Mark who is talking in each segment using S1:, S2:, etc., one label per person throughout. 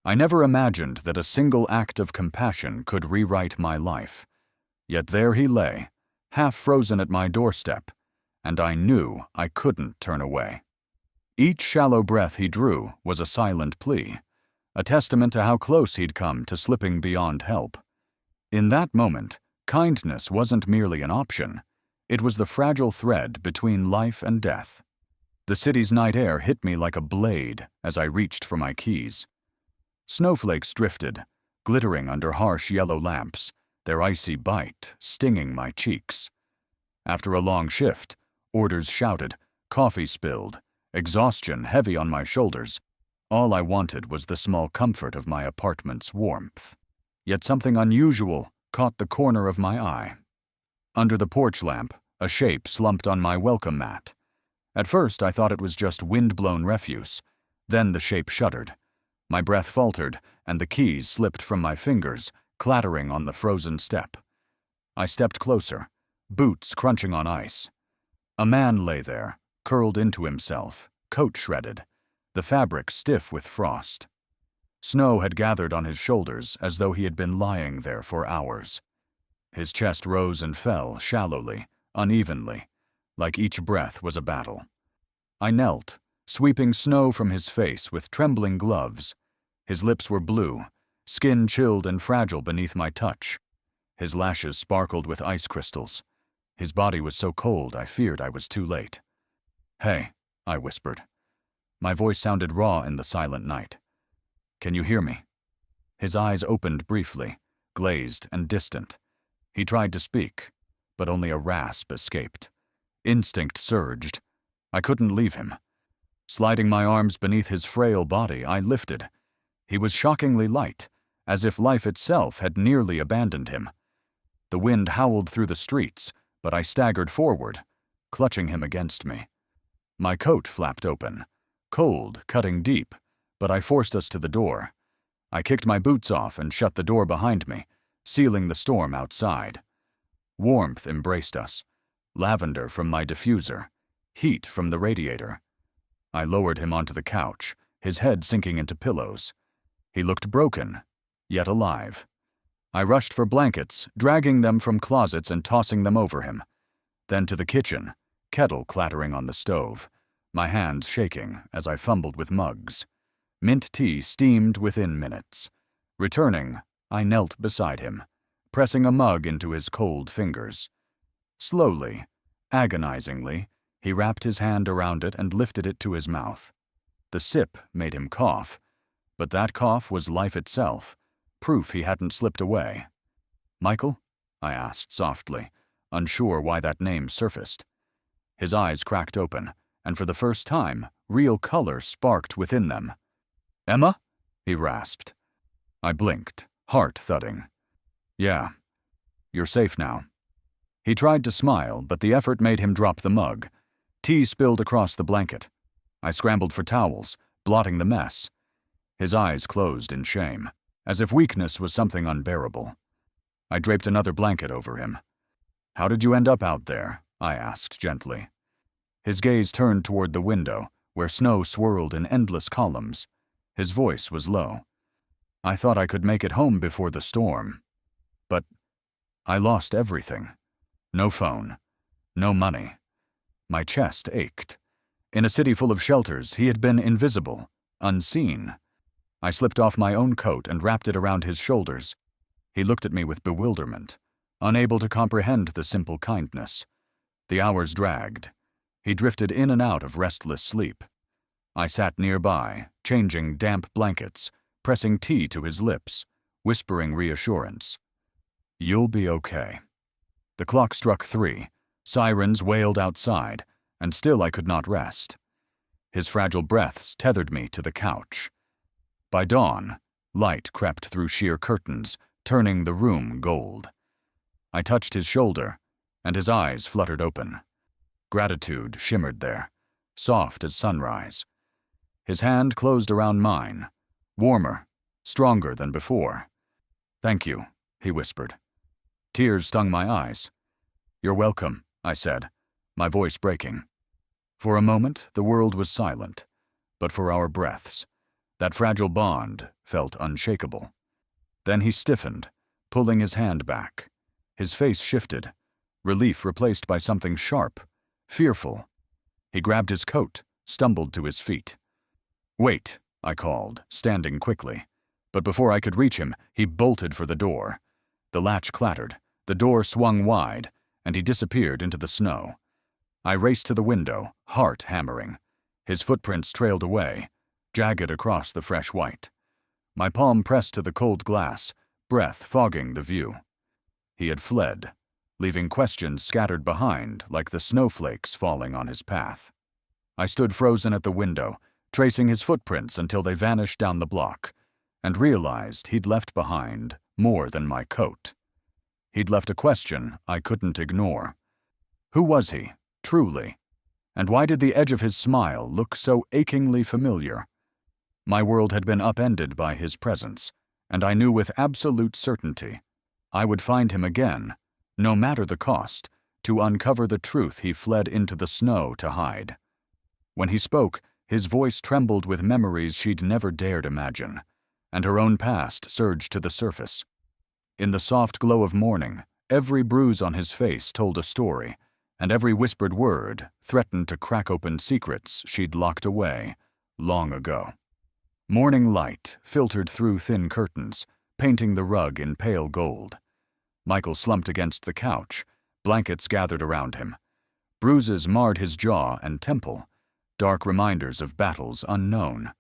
S1: I never imagined that a single act of compassion could rewrite my life. Yet there he lay, half frozen at my doorstep, and I knew I couldn't turn away. Each shallow breath he drew was a silent plea, a testament to how close he'd come to slipping beyond help. In that moment, kindness wasn't merely an option. It was the fragile thread between life and death. The city's night air hit me like a blade as I reached for my keys. Snowflakes drifted, glittering under harsh yellow lamps, their icy bite stinging my cheeks. After a long shift, orders shouted, coffee spilled, exhaustion heavy on my shoulders. All I wanted was the small comfort of my apartment's warmth. Yet something unusual caught the corner of my eye. Under the porch lamp, a shape slumped on my welcome mat. At first, I thought it was just wind-blown refuse. Then the shape shuddered. My breath faltered, and the keys slipped from my fingers, clattering on the frozen step. I stepped closer, boots crunching on ice. A man lay there, curled into himself, coat shredded, the fabric stiff with frost. Snow had gathered on his shoulders as though he had been lying there for hours. His chest rose and fell shallowly, unevenly, like each breath was a battle. I knelt, sweeping snow from his face with trembling gloves. His lips were blue, skin chilled and fragile beneath my touch. His lashes sparkled with ice crystals. His body was so cold I feared I was too late. "Hey," I whispered. My voice sounded raw in the silent night. "Can you hear me?" His eyes opened briefly, glazed and distant. He tried to speak, but only a rasp escaped. Instinct surged. I couldn't leave him. Sliding my arms beneath his frail body, I lifted. He was shockingly light, as if life itself had nearly abandoned him. The wind howled through the streets, but I staggered forward, clutching him against me. My coat flapped open, cold, cutting deep, but I forced us to the door. I kicked my boots off and shut the door behind me, sealing the storm outside. Warmth embraced us, lavender from my diffuser, heat from the radiator. I lowered him onto the couch, his head sinking into pillows. He looked broken, yet alive. I rushed for blankets, dragging them from closets and tossing them over him. Then to the kitchen, kettle clattering on the stove, my hands shaking as I fumbled with mugs. Mint tea steamed within minutes. Returning, I knelt beside him, pressing a mug into his cold fingers. Slowly, agonizingly, he wrapped his hand around it and lifted it to his mouth. The sip made him cough, but that cough was life itself, proof he hadn't slipped away. "Michael?" I asked softly, unsure why that name surfaced. His eyes cracked open, and for the first time, real color sparked within them. "Emma?" he rasped. I blinked, heart thudding. "Yeah. You're safe now." He tried to smile, but the effort made him drop the mug. Tea spilled across the blanket. I scrambled for towels, blotting the mess. His eyes closed in shame, as if weakness was something unbearable. I draped another blanket over him. "How did you end up out there?" I asked gently. His gaze turned toward the window, where snow swirled in endless columns. His voice was low. "I thought I could make it home before the storm. But I lost everything. No phone. No money." My chest ached. In a city full of shelters, he had been invisible, unseen. I slipped off my own coat and wrapped it around his shoulders. He looked at me with bewilderment, unable to comprehend the simple kindness. The hours dragged. He drifted in and out of restless sleep. I sat nearby, changing damp blankets, pressing tea to his lips, whispering reassurance. "You'll be okay." The clock struck 3. Sirens wailed outside, and still I could not rest. His fragile breaths tethered me to the couch. By dawn, light crept through sheer curtains, turning the room gold. I touched his shoulder, and his eyes fluttered open. Gratitude shimmered there, soft as sunrise. His hand closed around mine, warmer, stronger than before. "Thank you," he whispered. Tears stung my eyes. "You're welcome," I said, my voice breaking. For a moment, the world was silent, but for our breaths, That fragile bond felt unshakable. Then he stiffened, pulling his hand back. His face shifted, relief replaced by something sharp, fearful. He grabbed his coat, stumbled to his feet. "Wait," I called, standing quickly. But before I could reach him, he bolted for the door. The latch clattered, the door swung wide, and he disappeared into the snow. I raced to the window, heart hammering. His footprints trailed away, jagged across the fresh white. My palm pressed to the cold glass, breath fogging the view. He had fled, leaving questions scattered behind like the snowflakes falling on his path. I stood frozen at the window, tracing his footprints until they vanished down the block, and realized he'd left behind more than my coat. He'd left a question I couldn't ignore. Who was he, truly? And why did the edge of his smile look so achingly familiar? My world had been upended by his presence, and I knew with absolute certainty I would find him again, no matter the cost, to uncover the truth he fled into the snow to hide. When he spoke, his voice trembled with memories she'd never dared imagine, and her own past surged to the surface. In the soft glow of morning, every bruise on his face told a story, and every whispered word threatened to crack open secrets she'd locked away long ago. Morning light filtered through thin curtains, painting the rug in pale gold. Michael slumped against the couch, blankets gathered around him. Bruises marred his jaw and temple, dark reminders of battles unknown.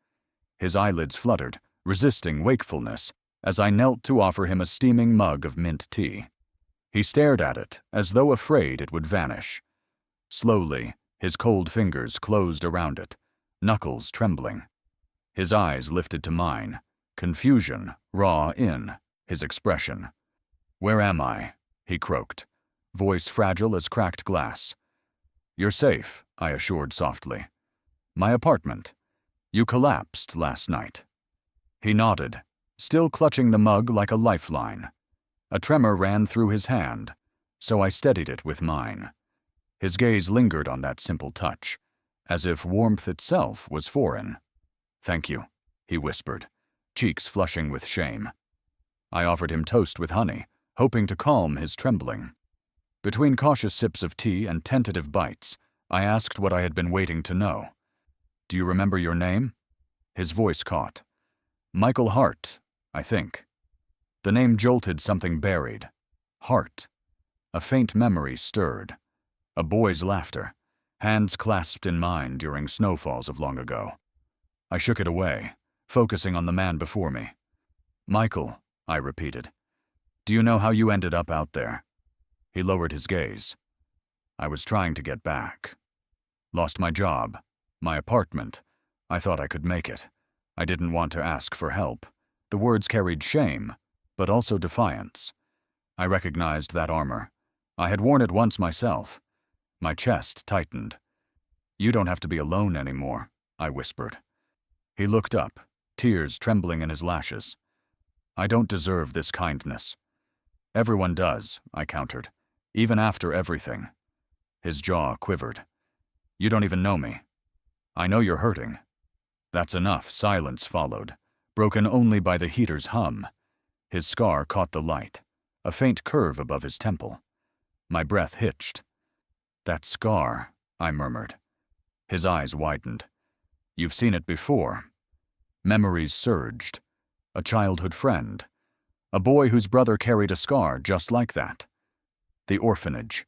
S1: His eyelids fluttered, resisting wakefulness, as I knelt to offer him a steaming mug of mint tea. He stared at it, as though afraid it would vanish. Slowly, his cold fingers closed around it, knuckles trembling. His eyes lifted to mine, confusion raw in his expression. "Where am I?" he croaked, voice fragile as cracked glass. "You're safe," I assured softly. "My apartment. You collapsed last night." He nodded, still clutching the mug like a lifeline. A tremor ran through his hand, so I steadied it with mine. His gaze lingered on that simple touch, as if warmth itself was foreign. "Thank you," he whispered, cheeks flushing with shame. I offered him toast with honey, hoping to calm his trembling. Between cautious sips of tea and tentative bites, I asked what I had been waiting to know. "Do you remember your name?" His voice caught. "Michael Hart, I think." The name jolted something buried. Hart. A faint memory stirred. A boy's laughter, hands clasped in mine during snowfalls of long ago. I shook it away, focusing on the man before me. "Michael," I repeated. "Do you know how you ended up out there?" He lowered his gaze. "I was trying to get back. Lost my job, my apartment. I thought I could make it. I didn't want to ask for help." The words carried shame, but also defiance. I recognized that armor. I had worn it once myself. My chest tightened. "You don't have to be alone anymore," I whispered. He looked up, tears trembling in his lashes. "I don't deserve this kindness." "Everyone does," I countered, "even after everything." His jaw quivered. "You don't even know me. I know you're hurting." That's enough. Silence followed, broken only by the heater's hum. His scar caught the light, a faint curve above his temple. My breath hitched. "That scar," I murmured. His eyes widened. "You've seen it before." Memories surged. A childhood friend. A boy whose brother carried a scar just like that. The orphanage.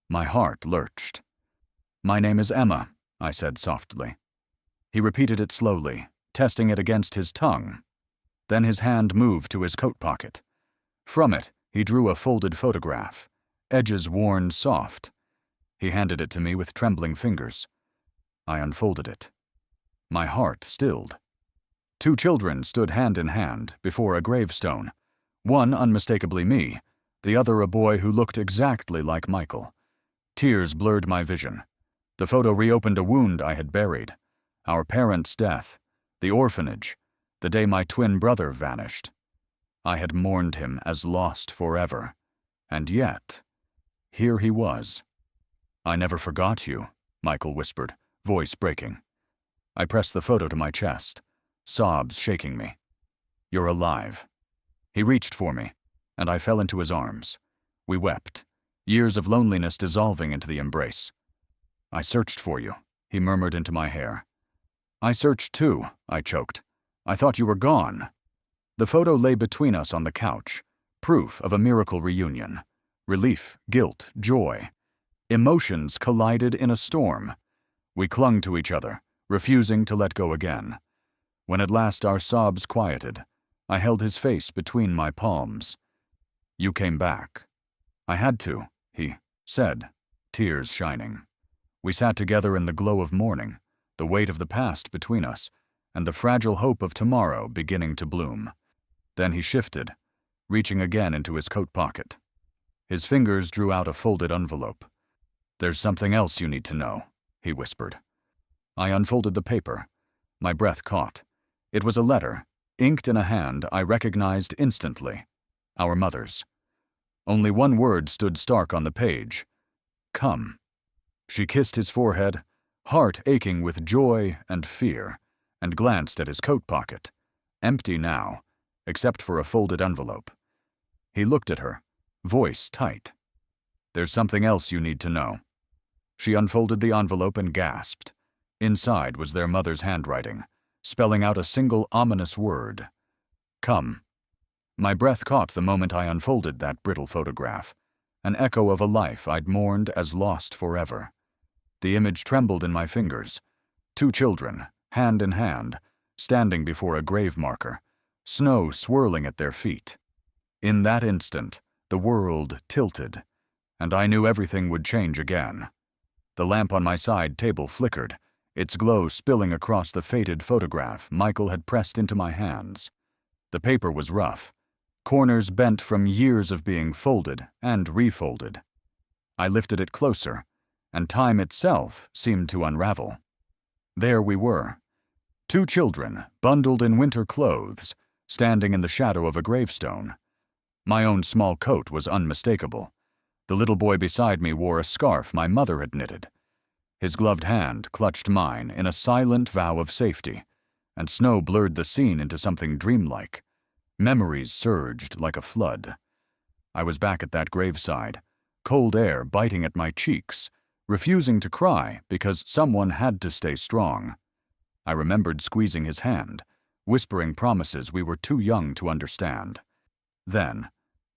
S1: My heart lurched. "My name is Emma," I said softly. He repeated it slowly, testing it against his tongue. Then his hand moved to his coat pocket. From it, he drew a folded photograph, edges worn soft. He handed it to me with trembling fingers. I unfolded it. My heart stilled. 2 children stood hand in hand before a gravestone. One unmistakably me, the other a boy who looked exactly like Michael. Tears blurred my vision. The photo reopened a wound I had buried. Our parents' death, the orphanage, the day my twin brother vanished. I had mourned him as lost forever. And yet, here he was. "I never forgot you," Michael whispered, voice breaking. I pressed the photo to my chest. sobs shaking me. "You're alive." He reached for me, and I fell into his arms. We wept, years of loneliness dissolving into the embrace. "I searched for you," he murmured into my hair. "I searched too," I choked. "I thought you were gone." The photo lay between us on the couch, proof of a miracle reunion. Relief, guilt, joy. Emotions collided in a storm. We clung to each other, refusing to let go again. When at last our sobs quieted, I held his face between my palms. "You came back." "I had to," he said, tears shining. We sat together in the glow of morning, the weight of the past between us, and the fragile hope of tomorrow beginning to bloom. Then he shifted, reaching again into his coat pocket. His fingers drew out a folded envelope. "There's something else you need to know," he whispered. I unfolded the paper. My breath caught. It was a letter, inked in a hand I recognized instantly. Our mother's. Only one word stood stark on the page. "Come." She kissed his forehead, heart aching with joy and fear, and glanced at his coat pocket, empty now, except for a folded envelope. He looked at her, voice tight. "There's something else you need to know." She unfolded the envelope and gasped. Inside was their mother's handwriting, spelling out a single ominous word. "Come." My breath caught the moment I unfolded that brittle photograph, an echo of a life I'd mourned as lost forever. The image trembled in my fingers. Two children, hand in hand, standing before a grave marker, snow swirling at their feet. In that instant, the world tilted, and I knew everything would change again. The lamp on my side table flickered, its glow spilling across the faded photograph Michael had pressed into my hands. The paper was rough, corners bent from years of being folded and refolded. I lifted it closer, and time itself seemed to unravel. There we were, two children bundled in winter clothes, standing in the shadow of a gravestone. My own small coat was unmistakable. The little boy beside me wore a scarf my mother had knitted. His gloved hand clutched mine in a silent vow of safety, and snow blurred the scene into something dreamlike. Memories surged like a flood. I was back at that graveside, cold air biting at my cheeks, refusing to cry because someone had to stay strong. I remembered squeezing his hand, whispering promises we were too young to understand. Then,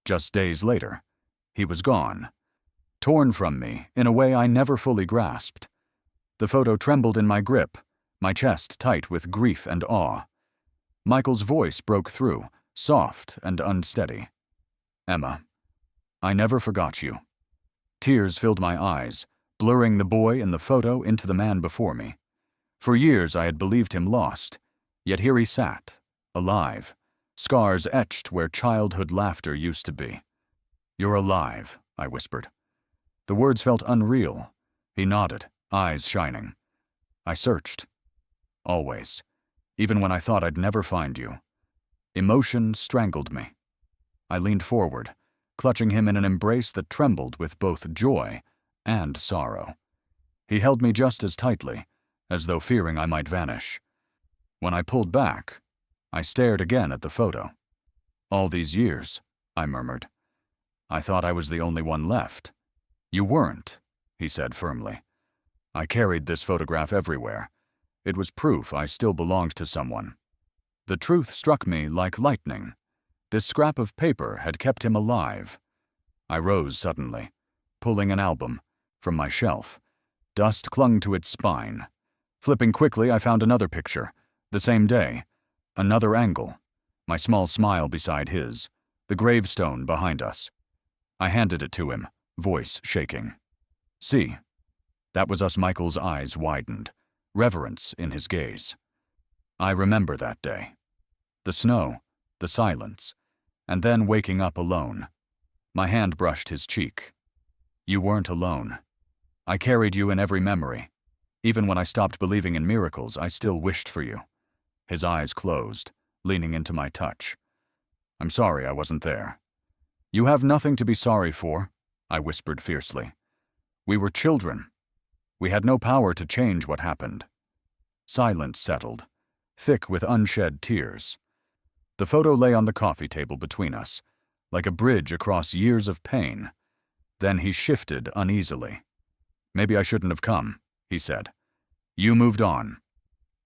S1: just days later, he was gone, torn from me in a way I never fully grasped. The photo trembled in my grip, my chest tight with grief and awe. Michael's voice broke through, soft and unsteady. "Emma, I never forgot you." Tears filled my eyes, blurring the boy in the photo into the man before me. For years I had believed him lost, yet here he sat, alive, scars etched where childhood laughter used to be. "You're alive," I whispered. The words felt unreal. He nodded, eyes shining. "I searched. Always. Even when I thought I'd never find you." Emotion strangled me. I leaned forward, clutching him in an embrace that trembled with both joy and sorrow. He held me just as tightly, as though fearing I might vanish. When I pulled back, I stared again at the photo. "All these years," I murmured. "I thought I was the only one left." "You weren't," he said firmly. "I carried this photograph everywhere. It was proof I still belonged to someone." The truth struck me like lightning. This scrap of paper had kept him alive. I rose suddenly, pulling an album from my shelf. Dust clung to its spine. Flipping quickly, I found another picture, the same day, another angle, my small smile beside his, the gravestone behind us. I handed it to him, voice shaking. "See." That was us. Michael's eyes widened, reverence in his gaze. I remember that day. The snow, the silence, and then waking up alone. My hand brushed his cheek. "You weren't alone. I carried you in every memory. Even when I stopped believing in miracles, I still wished for you." His eyes closed, leaning into my touch. "I'm sorry I wasn't there." "You have nothing to be sorry for," I whispered fiercely. "We were children. We had no power to change what happened." Silence settled. thick with unshed tears. The photo lay on the coffee table between us, like a bridge across years of pain. Then he shifted uneasily. "Maybe I shouldn't have come," he said. "You moved on.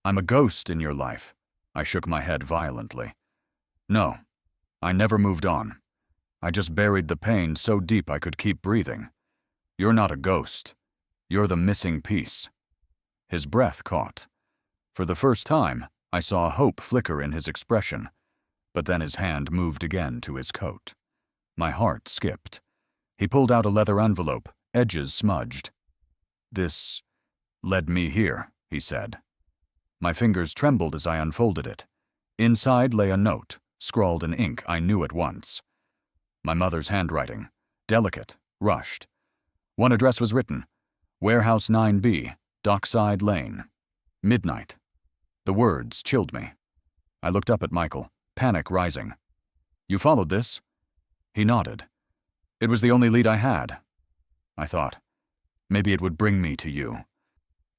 S1: I'm a ghost in your life." I shook my head violently. "No, I never moved on. I just buried the pain so deep I could keep breathing. You're not a ghost. You're the missing piece." His breath caught. For the first time, I saw hope flicker in his expression, but then his hand moved again to his coat. My heart skipped. He pulled out a leather envelope, edges smudged. "This led me here," he said. My fingers trembled as I unfolded it. Inside lay a note, scrawled in ink I knew at once. My mother's handwriting, delicate, rushed. One address was written, Warehouse 9B, Dockside Lane. Midnight. The words chilled me. I looked up at Michael, panic rising. "You followed this?" He nodded. "It was the only lead I had." I thought, maybe it would bring me to you.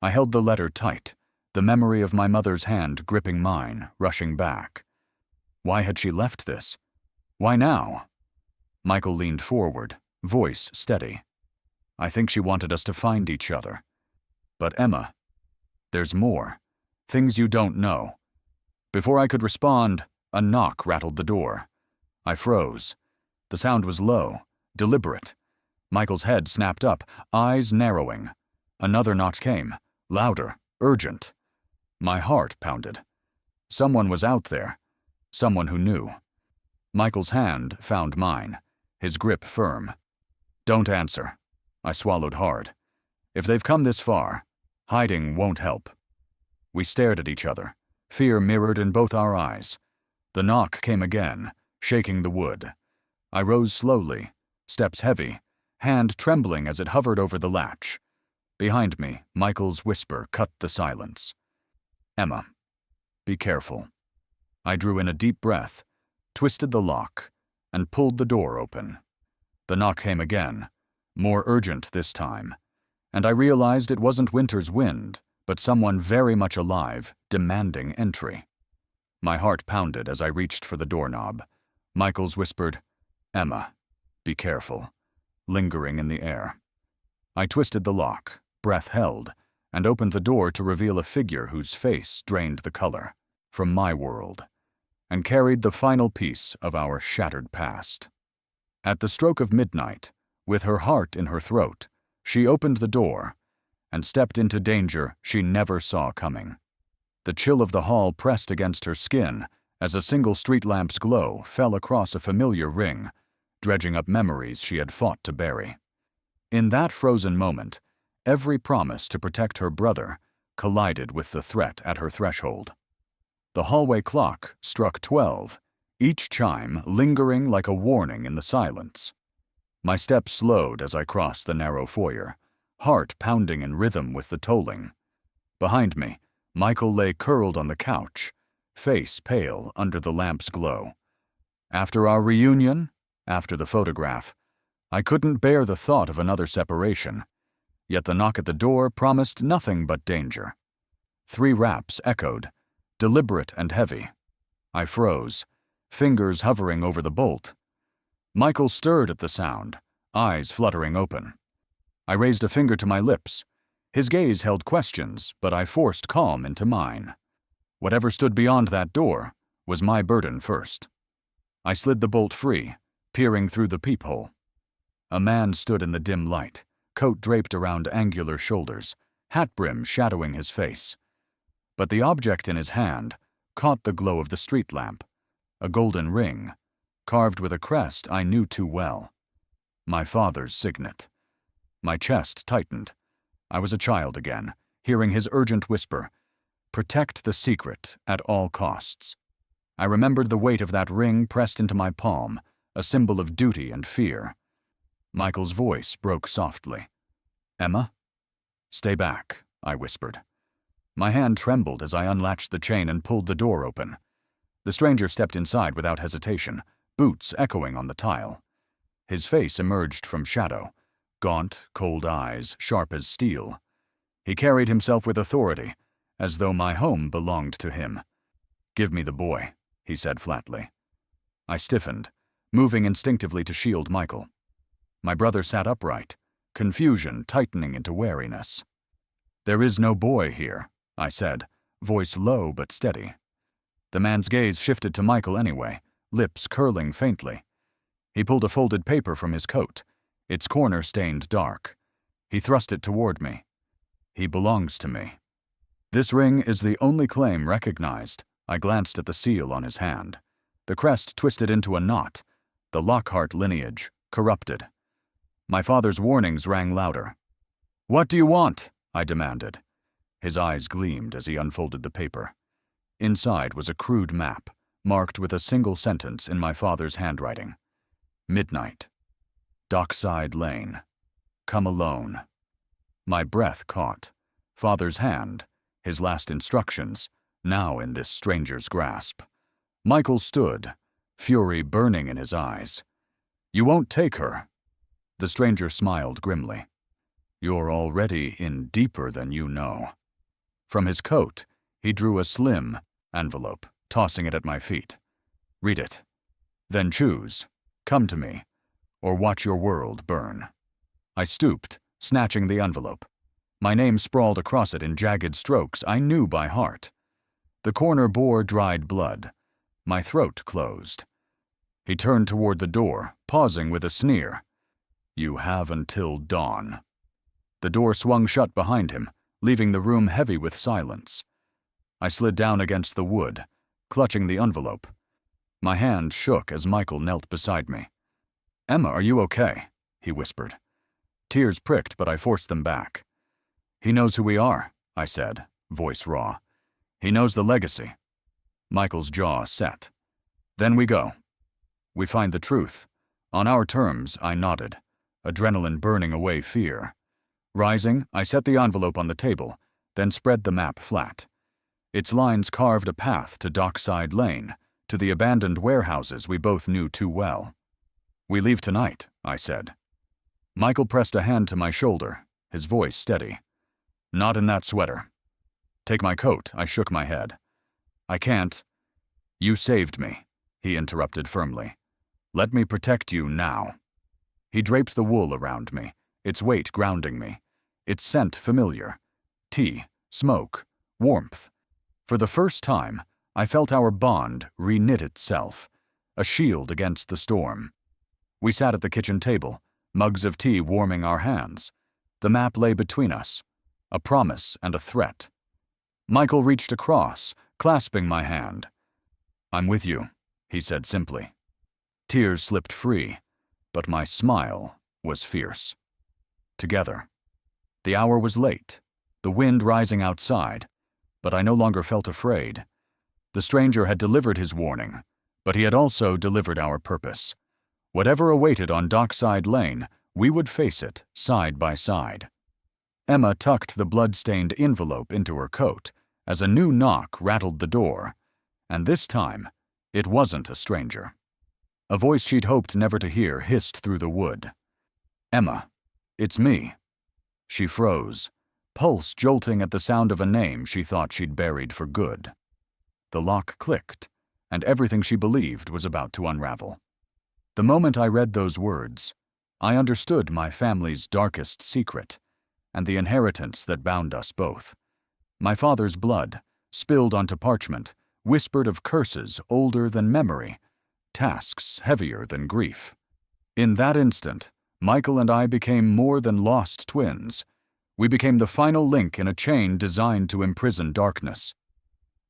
S1: I held the letter tight, the memory of my mother's hand gripping mine, rushing back. Why had she left this? Why now? Michael leaned forward, voice steady. "I think she wanted us to find each other. But Emma, there's more. Things you don't know." Before I could respond, a knock rattled the door. I froze. The sound was low, deliberate. Michael's head snapped up, eyes narrowing. Another knock came, louder, urgent. My heart pounded. Someone was out there. Someone who knew. Michael's hand found mine, his grip firm. "Don't answer." I swallowed hard. If they've come this far, hiding won't help. We stared at each other, fear mirrored in both our eyes. The knock came again, shaking the wood. I rose slowly, steps heavy, hand trembling as it hovered over the latch. Behind me, Michael's whisper cut the silence. "Emma, be careful." I drew in a deep breath, twisted the lock, and pulled the door open. The knock came again, more urgent this time, and I realized it wasn't winter's wind, but someone very much alive, demanding entry. My heart pounded as I reached for the doorknob. Michael's whispered, "Emma, be careful," lingering in the air. I twisted the lock, breath held, and opened the door to reveal a figure whose face drained the color from my world, and carried the final piece of our shattered past. At the stroke of midnight, with her heart in her throat, she opened the door and stepped into danger she never saw coming. The chill of the hall pressed against her skin as a single street lamp's glow fell across a familiar ring, dredging up memories she had fought to bury. In that frozen moment, every promise to protect her brother collided with the threat at her threshold. The hallway clock struck 12, each chime lingering like a warning in the silence. My steps slowed as I crossed the narrow foyer, heart pounding in rhythm with the tolling. Behind me, Michael lay curled on the couch, face pale under the lamp's glow. After our reunion, after the photograph, I couldn't bear the thought of another separation, yet the knock at the door promised nothing but danger. 3 raps echoed, deliberate and heavy. I froze, fingers hovering over the bolt. Michael stirred at the sound, eyes fluttering open. I raised a finger to my lips. His gaze held questions, but I forced calm into mine. Whatever stood beyond that door was my burden first. I slid the bolt free, peering through the peephole. A man stood in the dim light, coat draped around angular shoulders, hat brim shadowing his face. But the object in his hand caught the glow of the street lamp, a golden ring, carved with a crest I knew too well. My father's signet. My chest tightened. I was a child again, hearing his urgent whisper, "Protect the secret at all costs." I remembered the weight of that ring pressed into my palm, a symbol of duty and fear. Michael's voice broke softly. "Emma?" "Stay back," I whispered. My hand trembled as I unlatched the chain and pulled the door open. The stranger stepped inside without hesitation, boots echoing on the tile. His face emerged from shadow, gaunt, cold eyes, sharp as steel. He carried himself with authority, as though my home belonged to him. "Give me the boy," he said flatly. I stiffened, moving instinctively to shield Michael. My brother sat upright, confusion tightening into wariness. "There is no boy here," I said, voice low but steady. The man's gaze shifted to Michael anyway, lips curling faintly. He pulled a folded paper from his coat, its corner stained dark. He thrust it toward me. "He belongs to me." "This ring is the only claim recognized." I glanced at the seal on his hand. The crest twisted into a knot, the Lockhart lineage, corrupted. My father's warnings rang louder. "What do you want?" I demanded. His eyes gleamed as he unfolded the paper. Inside was a crude map, marked with a single sentence in my father's handwriting. "Midnight. Dockside Lane. Come alone." My breath caught. Father's hand, his last instructions, now in this stranger's grasp. Michael stood, fury burning in his eyes. "You won't take her." The stranger smiled grimly. "You're already in deeper than you know." From his coat, he drew a slim envelope, tossing it at my feet. "Read it. Then choose. Come to me, or watch your world burn." I stooped, snatching the envelope. My name sprawled across it in jagged strokes I knew by heart. The corner bore dried blood. My throat closed. He turned toward the door, pausing with a sneer. "You have until dawn." The door swung shut behind him, leaving the room heavy with silence. I slid down against the wood, clutching the envelope. My hand shook as Michael knelt beside me. "Emma, are you okay?" he whispered. Tears pricked, but I forced them back. "He knows who we are," I said, voice raw. "He knows the legacy." Michael's jaw set. "Then we go. We find the truth. On our terms," I nodded, adrenaline burning away fear. Rising, I set the envelope on the table, then spread the map flat. Its lines carved a path to Dockside Lane, to the abandoned warehouses we both knew too well. "We leave tonight," I said. Michael pressed a hand to my shoulder, his voice steady. "Not in that sweater." "Take my coat," I shook my head. "I can't." "You saved me," he interrupted firmly. "Let me protect you now." He draped the wool around me, its weight grounding me, its scent familiar. Tea, smoke, warmth. For the first time, I felt our bond reknit itself, a shield against the storm. We sat at the kitchen table, mugs of tea warming our hands. The map lay between us, a promise and a threat. Michael reached across, clasping my hand. "I'm with you," he said simply. Tears slipped free, but my smile was fierce. Together. The hour was late, the wind rising outside, but I no longer felt afraid. The stranger had delivered his warning, but he had also delivered our purpose. Whatever awaited on Dockside Lane, we would face it side by side. Emma tucked the blood-stained envelope into her coat as a new knock rattled the door, and this time, it wasn't a stranger. A voice she'd hoped never to hear hissed through the wood. "Emma, it's me." She froze, pulse jolting at the sound of a name she thought she'd buried for good. The lock clicked, and everything she believed was about to unravel. The moment I read those words, I understood my family's darkest secret, and the inheritance that bound us both. My father's blood, spilled onto parchment, whispered of curses older than memory, tasks heavier than grief. In that instant, Michael and I became more than lost twins. We became the final link in a chain designed to imprison darkness.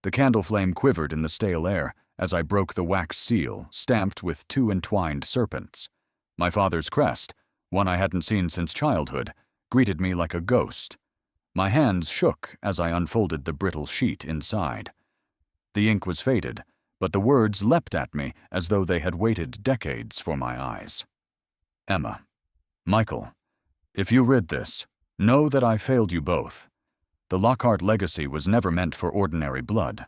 S1: The candle flame quivered in the stale air as I broke the wax seal, stamped with two entwined serpents. My father's crest, one I hadn't seen since childhood, greeted me like a ghost. My hands shook as I unfolded the brittle sheet inside. The ink was faded, but the words leapt at me as though they had waited decades for my eyes. Emma. Michael. If you read this, know that I failed you both. The Lockhart legacy was never meant for ordinary blood.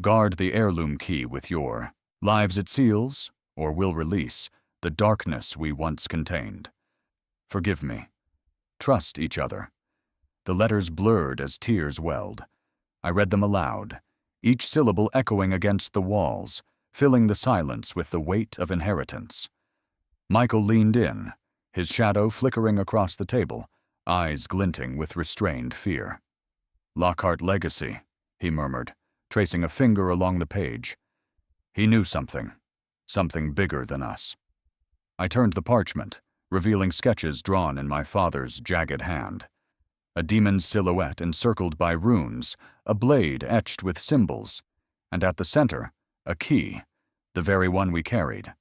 S1: Guard the heirloom key with your lives it seals, or will release, the darkness we once contained. Forgive me. Trust each other. The letters blurred as tears welled. I read them aloud, each syllable echoing against the walls, filling the silence with the weight of inheritance. Michael leaned in, his shadow flickering across the table, eyes glinting with restrained fear. "Lockhart legacy," he murmured, tracing a finger along the page. He knew something bigger than us. I turned the parchment, revealing sketches drawn in my father's jagged hand. A demon's silhouette encircled by runes, a blade etched with symbols, and at the center, a key, the very one we carried.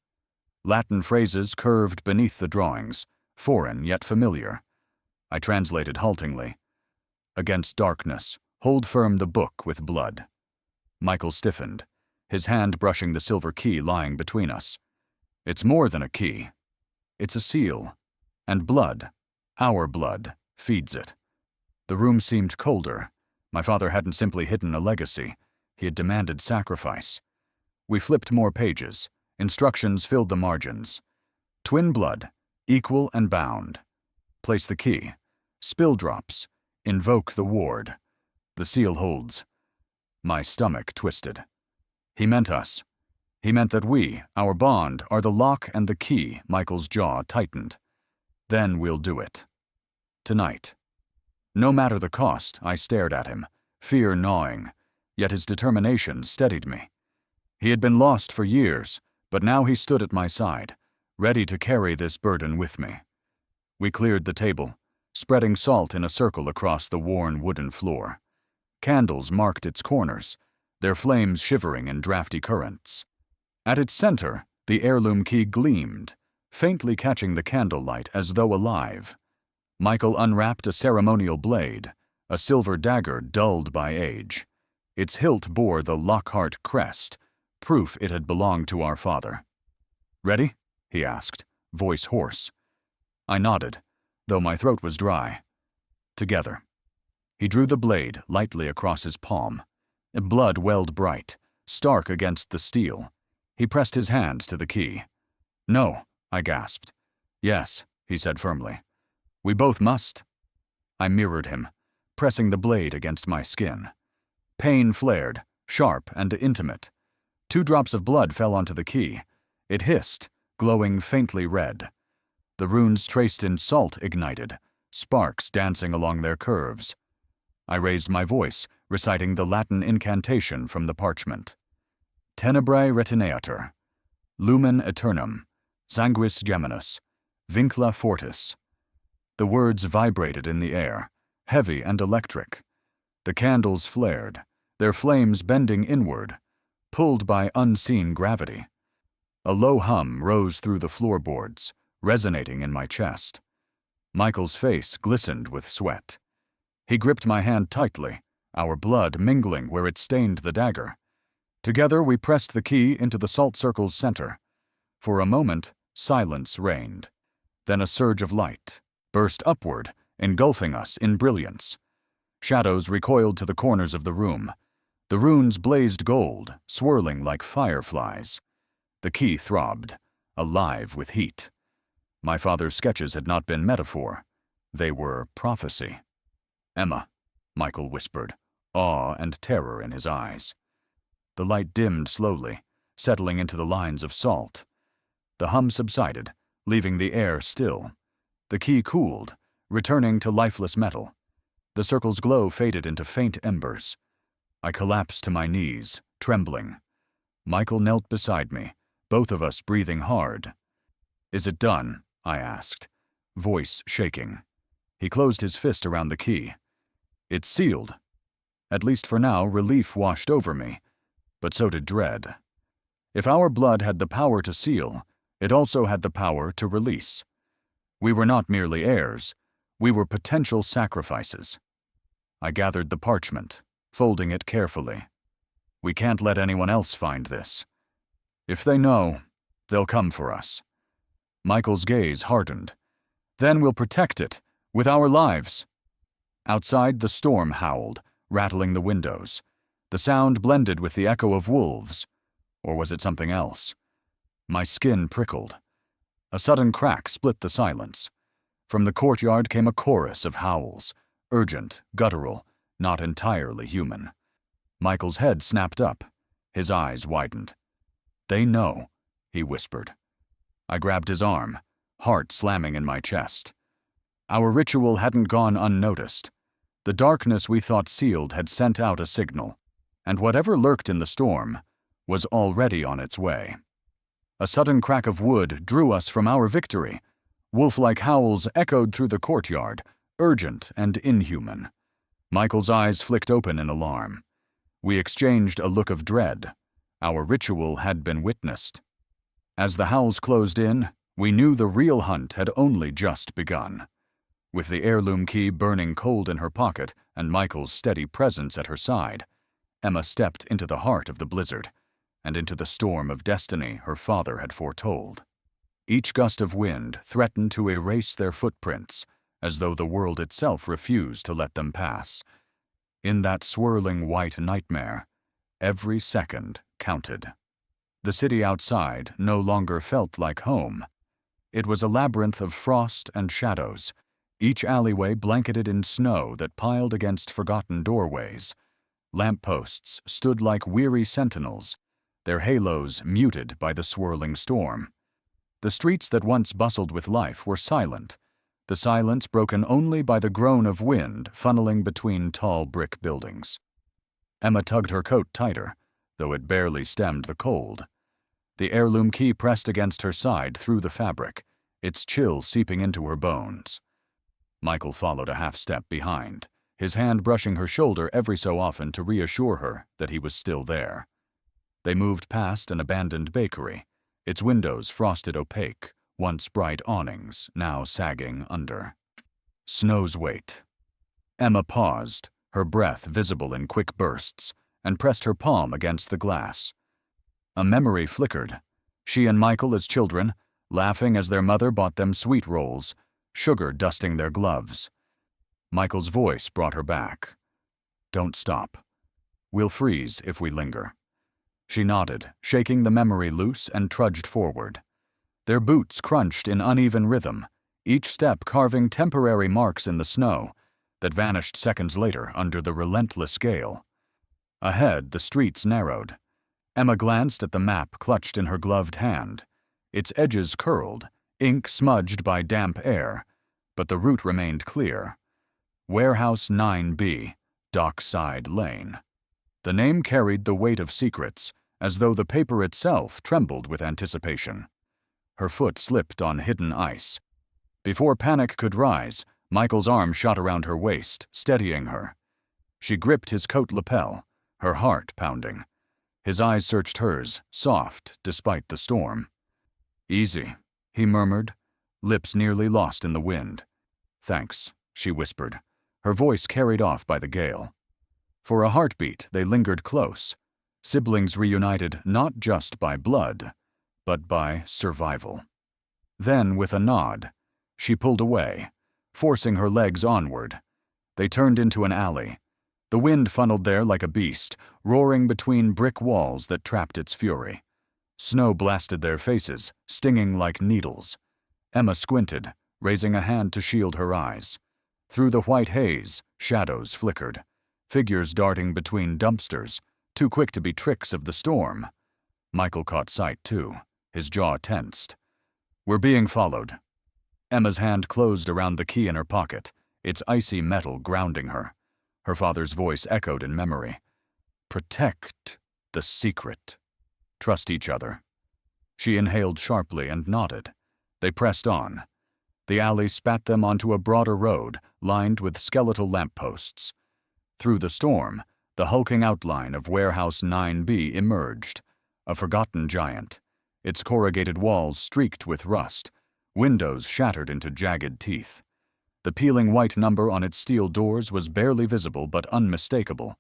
S1: Latin phrases curved beneath the drawings, foreign yet familiar. I translated haltingly. "Against darkness, hold firm the book with blood." Michael stiffened, his hand brushing the silver key lying between us. "It's more than a key. It's a seal. And blood, our blood, feeds it." The room seemed colder. My father hadn't simply hidden a legacy. He had demanded sacrifice. We flipped more pages. Instructions filled the margins. Twin blood, equal and bound. Place the key. Spill drops. Invoke the ward. The seal holds. My stomach twisted. He meant us. He meant that we, our bond, are the lock and the key. Michael's jaw tightened. "Then we'll do it. Tonight." No matter the cost, I stared at him, fear gnawing, yet his determination steadied me. He had been lost for years, but now he stood at my side, ready to carry this burden with me. We cleared the table, spreading salt in a circle across the worn wooden floor. Candles marked its corners, their flames shivering in drafty currents. At its center, the heirloom key gleamed, faintly catching the candlelight as though alive. Michael unwrapped a ceremonial blade, a silver dagger dulled by age. Its hilt bore the Lockhart crest, proof it had belonged to our father. "Ready?" he asked, voice hoarse. I nodded, though my throat was dry. "Together." He drew the blade lightly across his palm. Blood welled bright, stark against the steel. He pressed his hand to the key. "No," I gasped. "Yes," he said firmly. "We both must." I mirrored him, pressing the blade against my skin. Pain flared, sharp and intimate. 2 drops of blood fell onto the key. It hissed, glowing faintly red. The runes traced in salt ignited, sparks dancing along their curves. I raised my voice, reciting the Latin incantation from the parchment. "Tenebrae retineatur, lumen aeternum, sanguis geminus, vincula fortis." The words vibrated in the air, heavy and electric. The candles flared, their flames bending inward, pulled by unseen gravity. A low hum rose through the floorboards, resonating in my chest. Michael's face glistened with sweat. He gripped my hand tightly, our blood mingling where it stained the dagger. Together we pressed the key into the salt circle's center. For a moment, silence reigned. Then a surge of light burst upward, engulfing us in brilliance. Shadows recoiled to the corners of the room. The runes blazed gold, swirling like fireflies. The key throbbed, alive with heat. My father's sketches had not been metaphor. They were prophecy. "Emma," Michael whispered, awe and terror in his eyes. The light dimmed slowly, settling into the lines of salt. The hum subsided, leaving the air still. The key cooled, returning to lifeless metal. The circle's glow faded into faint embers. I collapsed to my knees, trembling. Michael knelt beside me, both of us breathing hard. "Is it done?" I asked, voice shaking. He closed his fist around the key. "It's sealed." At least for now, relief washed over me, but so did dread. If our blood had the power to seal, it also had the power to release. We were not merely heirs, we were potential sacrifices. I gathered the parchment, folding it carefully. We can't let anyone else find this. If they know, they'll come for us. Michael's gaze hardened. "Then we'll protect it, with our lives." Outside, the storm howled, rattling the windows. The sound blended with the echo of wolves. Or was it something else? My skin prickled. A sudden crack split the silence. From the courtyard came a chorus of howls, urgent, guttural, not entirely human. Michael's head snapped up. His eyes widened. "They know," he whispered. I grabbed his arm, heart slamming in my chest. Our ritual hadn't gone unnoticed. The darkness we thought sealed had sent out a signal, and whatever lurked in the storm was already on its way. A sudden crack of wood drew us from our victory. Wolf-like howls echoed through the courtyard, urgent and inhuman. Michael's eyes flicked open in alarm. We exchanged a look of dread. Our ritual had been witnessed. As the howls closed in, we knew the real hunt had only just begun. With the heirloom key burning cold in her pocket and Michael's steady presence at her side, Emma stepped into the heart of the blizzard and into the storm of destiny her father had foretold. Each gust of wind threatened to erase their footprints, as though the world itself refused to let them pass. In that swirling white nightmare, every second counted. The city outside no longer felt like home. It was a labyrinth of frost and shadows, each alleyway blanketed in snow that piled against forgotten doorways. Lampposts stood like weary sentinels, their halos muted by the swirling storm. The streets that once bustled with life were silent, the silence broken only by the groan of wind funneling between tall brick buildings. Emma tugged her coat tighter, though it barely stemmed the cold. The heirloom key pressed against her side through the fabric, its chill seeping into her bones. Michael followed a half-step behind, his hand brushing her shoulder every so often to reassure her that he was still there. They moved past an abandoned bakery, its windows frosted opaque, once bright awnings, now sagging under. Snow's weight. Emma paused, her breath visible in quick bursts, and pressed her palm against the glass. A memory flickered. She and Michael as children, laughing as their mother bought them sweet rolls, sugar dusting their gloves. Michael's voice brought her back. "Don't stop. We'll freeze if we linger." She nodded, shaking the memory loose, and trudged forward. Their boots crunched in uneven rhythm, each step carving temporary marks in the snow that vanished seconds later under the relentless gale. Ahead, the streets narrowed. Emma glanced at the map clutched in her gloved hand. Its edges curled, ink smudged by damp air, but the route remained clear. Warehouse 9B, Dockside Lane. The name carried the weight of secrets, as though the paper itself trembled with anticipation. Her foot slipped on hidden ice. Before panic could rise, Michael's arm shot around her waist, steadying her. She gripped his coat lapel, her heart pounding. His eyes searched hers, soft despite the storm. "Easy," he murmured, lips nearly lost in the wind. "Thanks," she whispered, her voice carried off by the gale. For a heartbeat, they lingered close, siblings reunited not just by blood, but by survival. Then, with a nod, she pulled away, forcing her legs onward. They turned into an alley. The wind funneled there like a beast, roaring between brick walls that trapped its fury. Snow blasted their faces, stinging like needles. Emma squinted, raising a hand to shield her eyes. Through the white haze, shadows flickered, figures darting between dumpsters, too quick to be tricks of the storm. Michael caught sight, too, his jaw tensed. "We're being followed." Emma's hand closed around the key in her pocket, its icy metal grounding her. Her father's voice echoed in memory. "Protect the secret. Trust each other." She inhaled sharply and nodded. They pressed on. The alley spat them onto a broader road, lined with skeletal lampposts. Through the storm, the hulking outline of Warehouse 9B emerged, a forgotten giant, its corrugated walls streaked with rust, windows shattered into jagged teeth. The peeling white number on its steel doors was barely visible but unmistakable.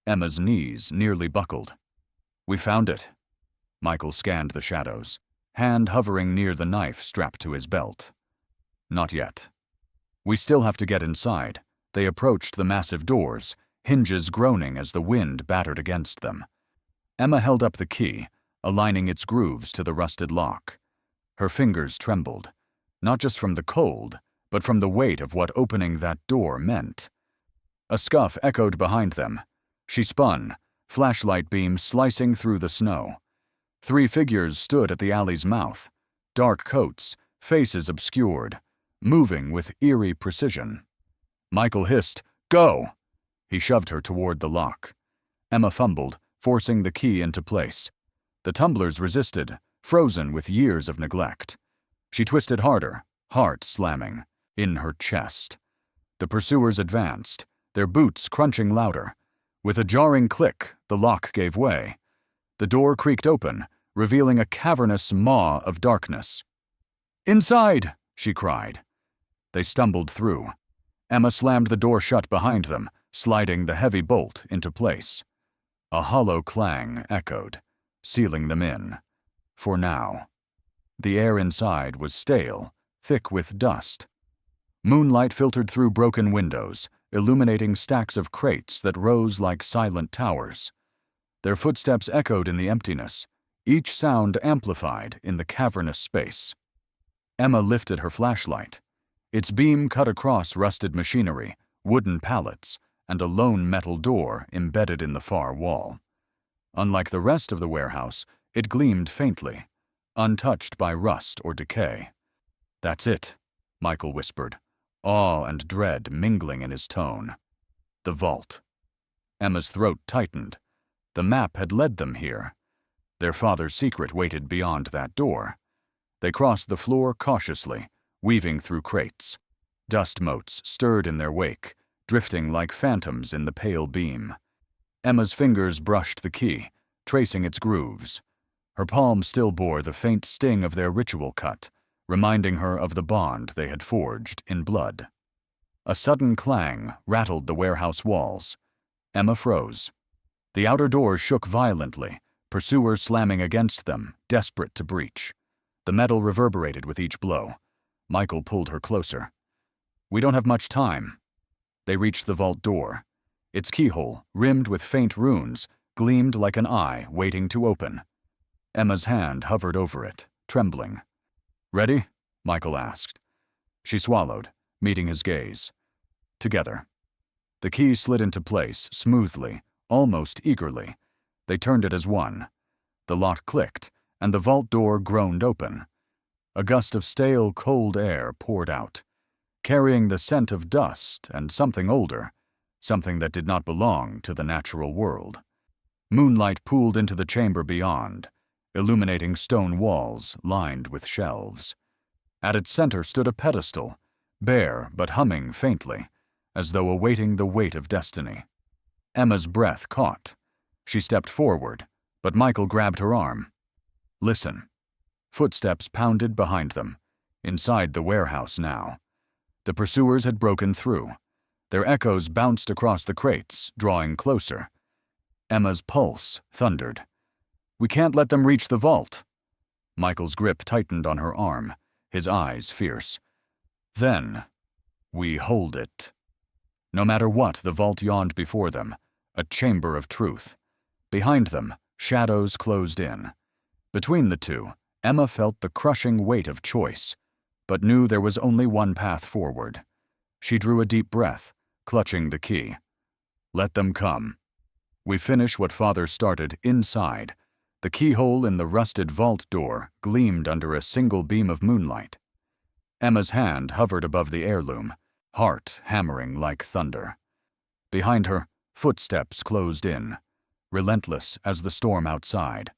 S1: Emma's knees nearly buckled. "We found it." Michael scanned the shadows, hand hovering near the knife strapped to his belt. "Not yet. We still have to get inside." They approached the massive doors, hinges groaning as the wind battered against them. Emma held up the key, aligning its grooves to the rusted lock. Her fingers trembled, not just from the cold, but from the weight of what opening that door meant. A scuff echoed behind them. She spun, flashlight beam slicing through the snow. 3 figures stood at the alley's mouth, dark coats, faces obscured, moving with eerie precision. Michael hissed, "Go!" He shoved her toward the lock. Emma fumbled, forcing the key into place. The tumblers resisted, frozen with years of neglect. She twisted harder, heart slamming, in her chest. The pursuers advanced, their boots crunching louder. With a jarring click, the lock gave way. The door creaked open, revealing a cavernous maw of darkness. "Inside!" she cried. They stumbled through. Emma slammed the door shut behind them, sliding the heavy bolt into place. A hollow clang echoed, sealing them in. For now. The air inside was stale, thick with dust. Moonlight filtered through broken windows, illuminating stacks of crates that rose like silent towers. Their footsteps echoed in the emptiness, each sound amplified in the cavernous space. Emma lifted her flashlight. Its beam cut across rusted machinery, wooden pallets, and a lone metal door embedded in the far wall. Unlike the rest of the warehouse, it gleamed faintly, untouched by rust or decay. "That's it," Michael whispered, awe and dread mingling in his tone. The vault. Emma's throat tightened. The map had led them here. Their father's secret waited beyond that door. They crossed the floor cautiously, weaving through crates. Dust motes stirred in their wake, drifting like phantoms in the pale beam. Emma's fingers brushed the key, tracing its grooves. Her palm still bore the faint sting of their ritual cut, reminding her of the bond they had forged in blood. A sudden clang rattled the warehouse walls. Emma froze. The outer doors shook violently, pursuers slamming against them, desperate to breach. The metal reverberated with each blow. Michael pulled her closer. "We don't have much time." They reached the vault door. Its keyhole, rimmed with faint runes, gleamed like an eye waiting to open. Emma's hand hovered over it, trembling. "Ready?" Michael asked. She swallowed, meeting his gaze. Together. The key slid into place, smoothly, almost eagerly. They turned it as one. The lock clicked, and the vault door groaned open. A gust of stale, cold air poured out, carrying the scent of dust and something older, something that did not belong to the natural world. Moonlight pooled into the chamber beyond, illuminating stone walls lined with shelves. At its center stood a pedestal, bare but humming faintly, as though awaiting the weight of destiny. Emma's breath caught. She stepped forward, but Michael grabbed her arm. "Listen." Footsteps pounded behind them, inside the warehouse now. The pursuers had broken through. Their echoes bounced across the crates, drawing closer. Emma's pulse thundered. "We can't let them reach the vault." Michael's grip tightened on her arm, his eyes fierce. "Then, we hold it." No matter what, the vault yawned before them, a chamber of truth. Behind them, shadows closed in. Between the two, Emma felt the crushing weight of choice, but knew there was only one path forward. She drew a deep breath, clutching the key. "Let them come. We finish what Father started inside." The keyhole in the rusted vault door gleamed under a single beam of moonlight. Emma's hand hovered above the heirloom, heart hammering like thunder. Behind her, footsteps closed in, relentless as the storm outside.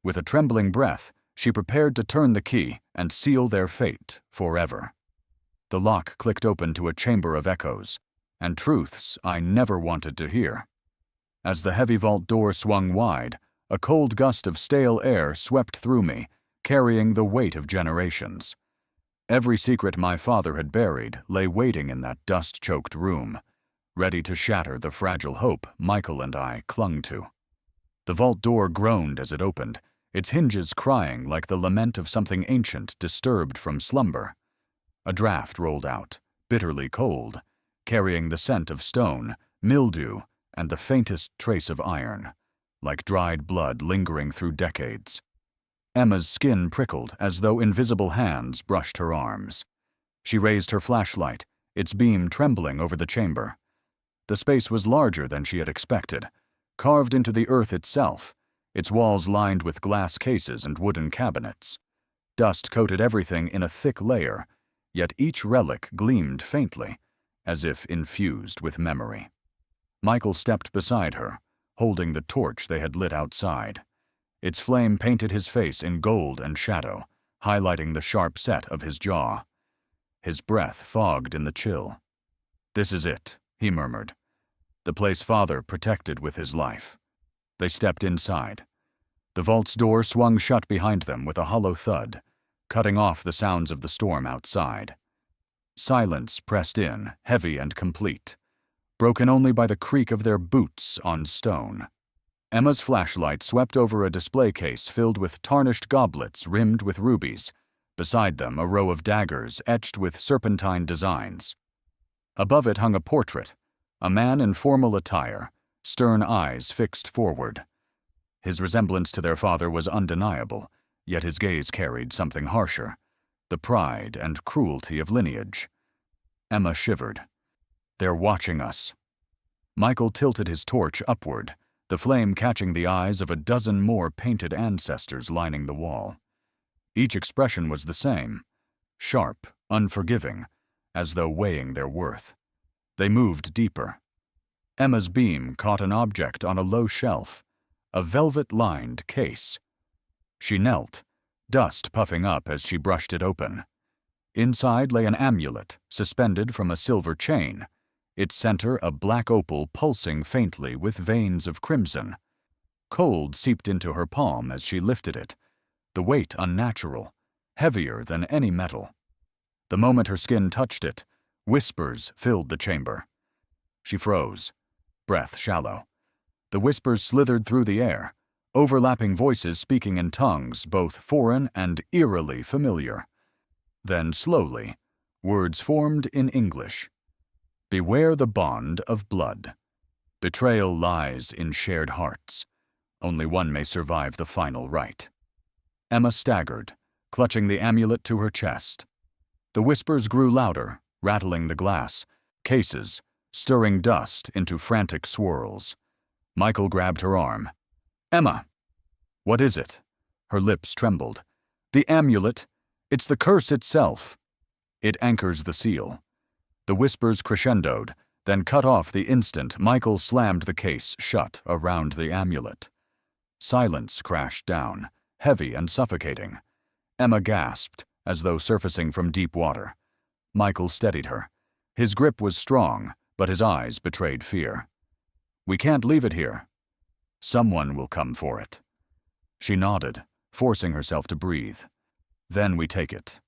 S1: With a trembling breath, she prepared to turn the key and seal their fate forever. The lock clicked open to a chamber of echoes, and truths I never wanted to hear. As the heavy vault door swung wide, a cold gust of stale air swept through me, carrying the weight of generations. Every secret my father had buried lay waiting in that dust-choked room, ready to shatter the fragile hope Michael and I clung to. The vault door groaned as it opened, its hinges crying like the lament of something ancient disturbed from slumber. A draft rolled out, bitterly cold, carrying the scent of stone, mildew, and the faintest trace of iron, like dried blood lingering through decades. Emma's skin prickled as though invisible hands brushed her arms. She raised her flashlight, its beam trembling over the chamber. The space was larger than she had expected, carved into the earth itself, its walls lined with glass cases and wooden cabinets. Dust coated everything in a thick layer, yet each relic gleamed faintly, as if infused with memory. Michael stepped beside her, holding the torch they had lit outside. Its flame painted his face in gold and shadow, highlighting the sharp set of his jaw. His breath fogged in the chill. "This is it," he murmured. "The place Father protected with his life." They stepped inside. The vault's door swung shut behind them with a hollow thud, cutting off the sounds of the storm outside. Silence pressed in, heavy and complete, broken only by the creak of their boots on stone. Emma's flashlight swept over a display case filled with tarnished goblets rimmed with rubies, beside them a row of daggers etched with serpentine designs. Above it hung a portrait, a man in formal attire, stern eyes fixed forward. His resemblance to their father was undeniable, yet his gaze carried something harsher, the pride and cruelty of lineage. Emma shivered. "They're watching us." Michael tilted his torch upward, the flame catching the eyes of a dozen more painted ancestors lining the wall. Each expression was the same, sharp, unforgiving, as though weighing their worth. They moved deeper. Emma's beam caught an object on a low shelf, a velvet-lined case. She knelt, dust puffing up as she brushed it open. Inside lay an amulet, suspended from a silver chain, its center a black opal pulsing faintly with veins of crimson. Cold seeped into her palm as she lifted it, the weight unnatural, heavier than any metal. The moment her skin touched it, whispers filled the chamber. She froze, breath shallow. The whispers slithered through the air, overlapping voices speaking in tongues both foreign and eerily familiar. Then slowly, words formed in English. "Beware the bond of blood. Betrayal lies in shared hearts. Only one may survive the final rite." Emma staggered, clutching the amulet to her chest. The whispers grew louder, rattling the glass, cases, stirring dust into frantic swirls. Michael grabbed her arm. "Emma!" "What is it?" Her lips trembled. "The amulet. It's the curse itself." "It anchors the seal." The whispers crescendoed, then cut off the instant Michael slammed the case shut around the amulet. Silence crashed down, heavy and suffocating. Emma gasped, as though surfacing from deep water. Michael steadied her. His grip was strong, but his eyes betrayed fear. "We can't leave it here." "Someone will come for it." She nodded, forcing herself to breathe. "Then we take it."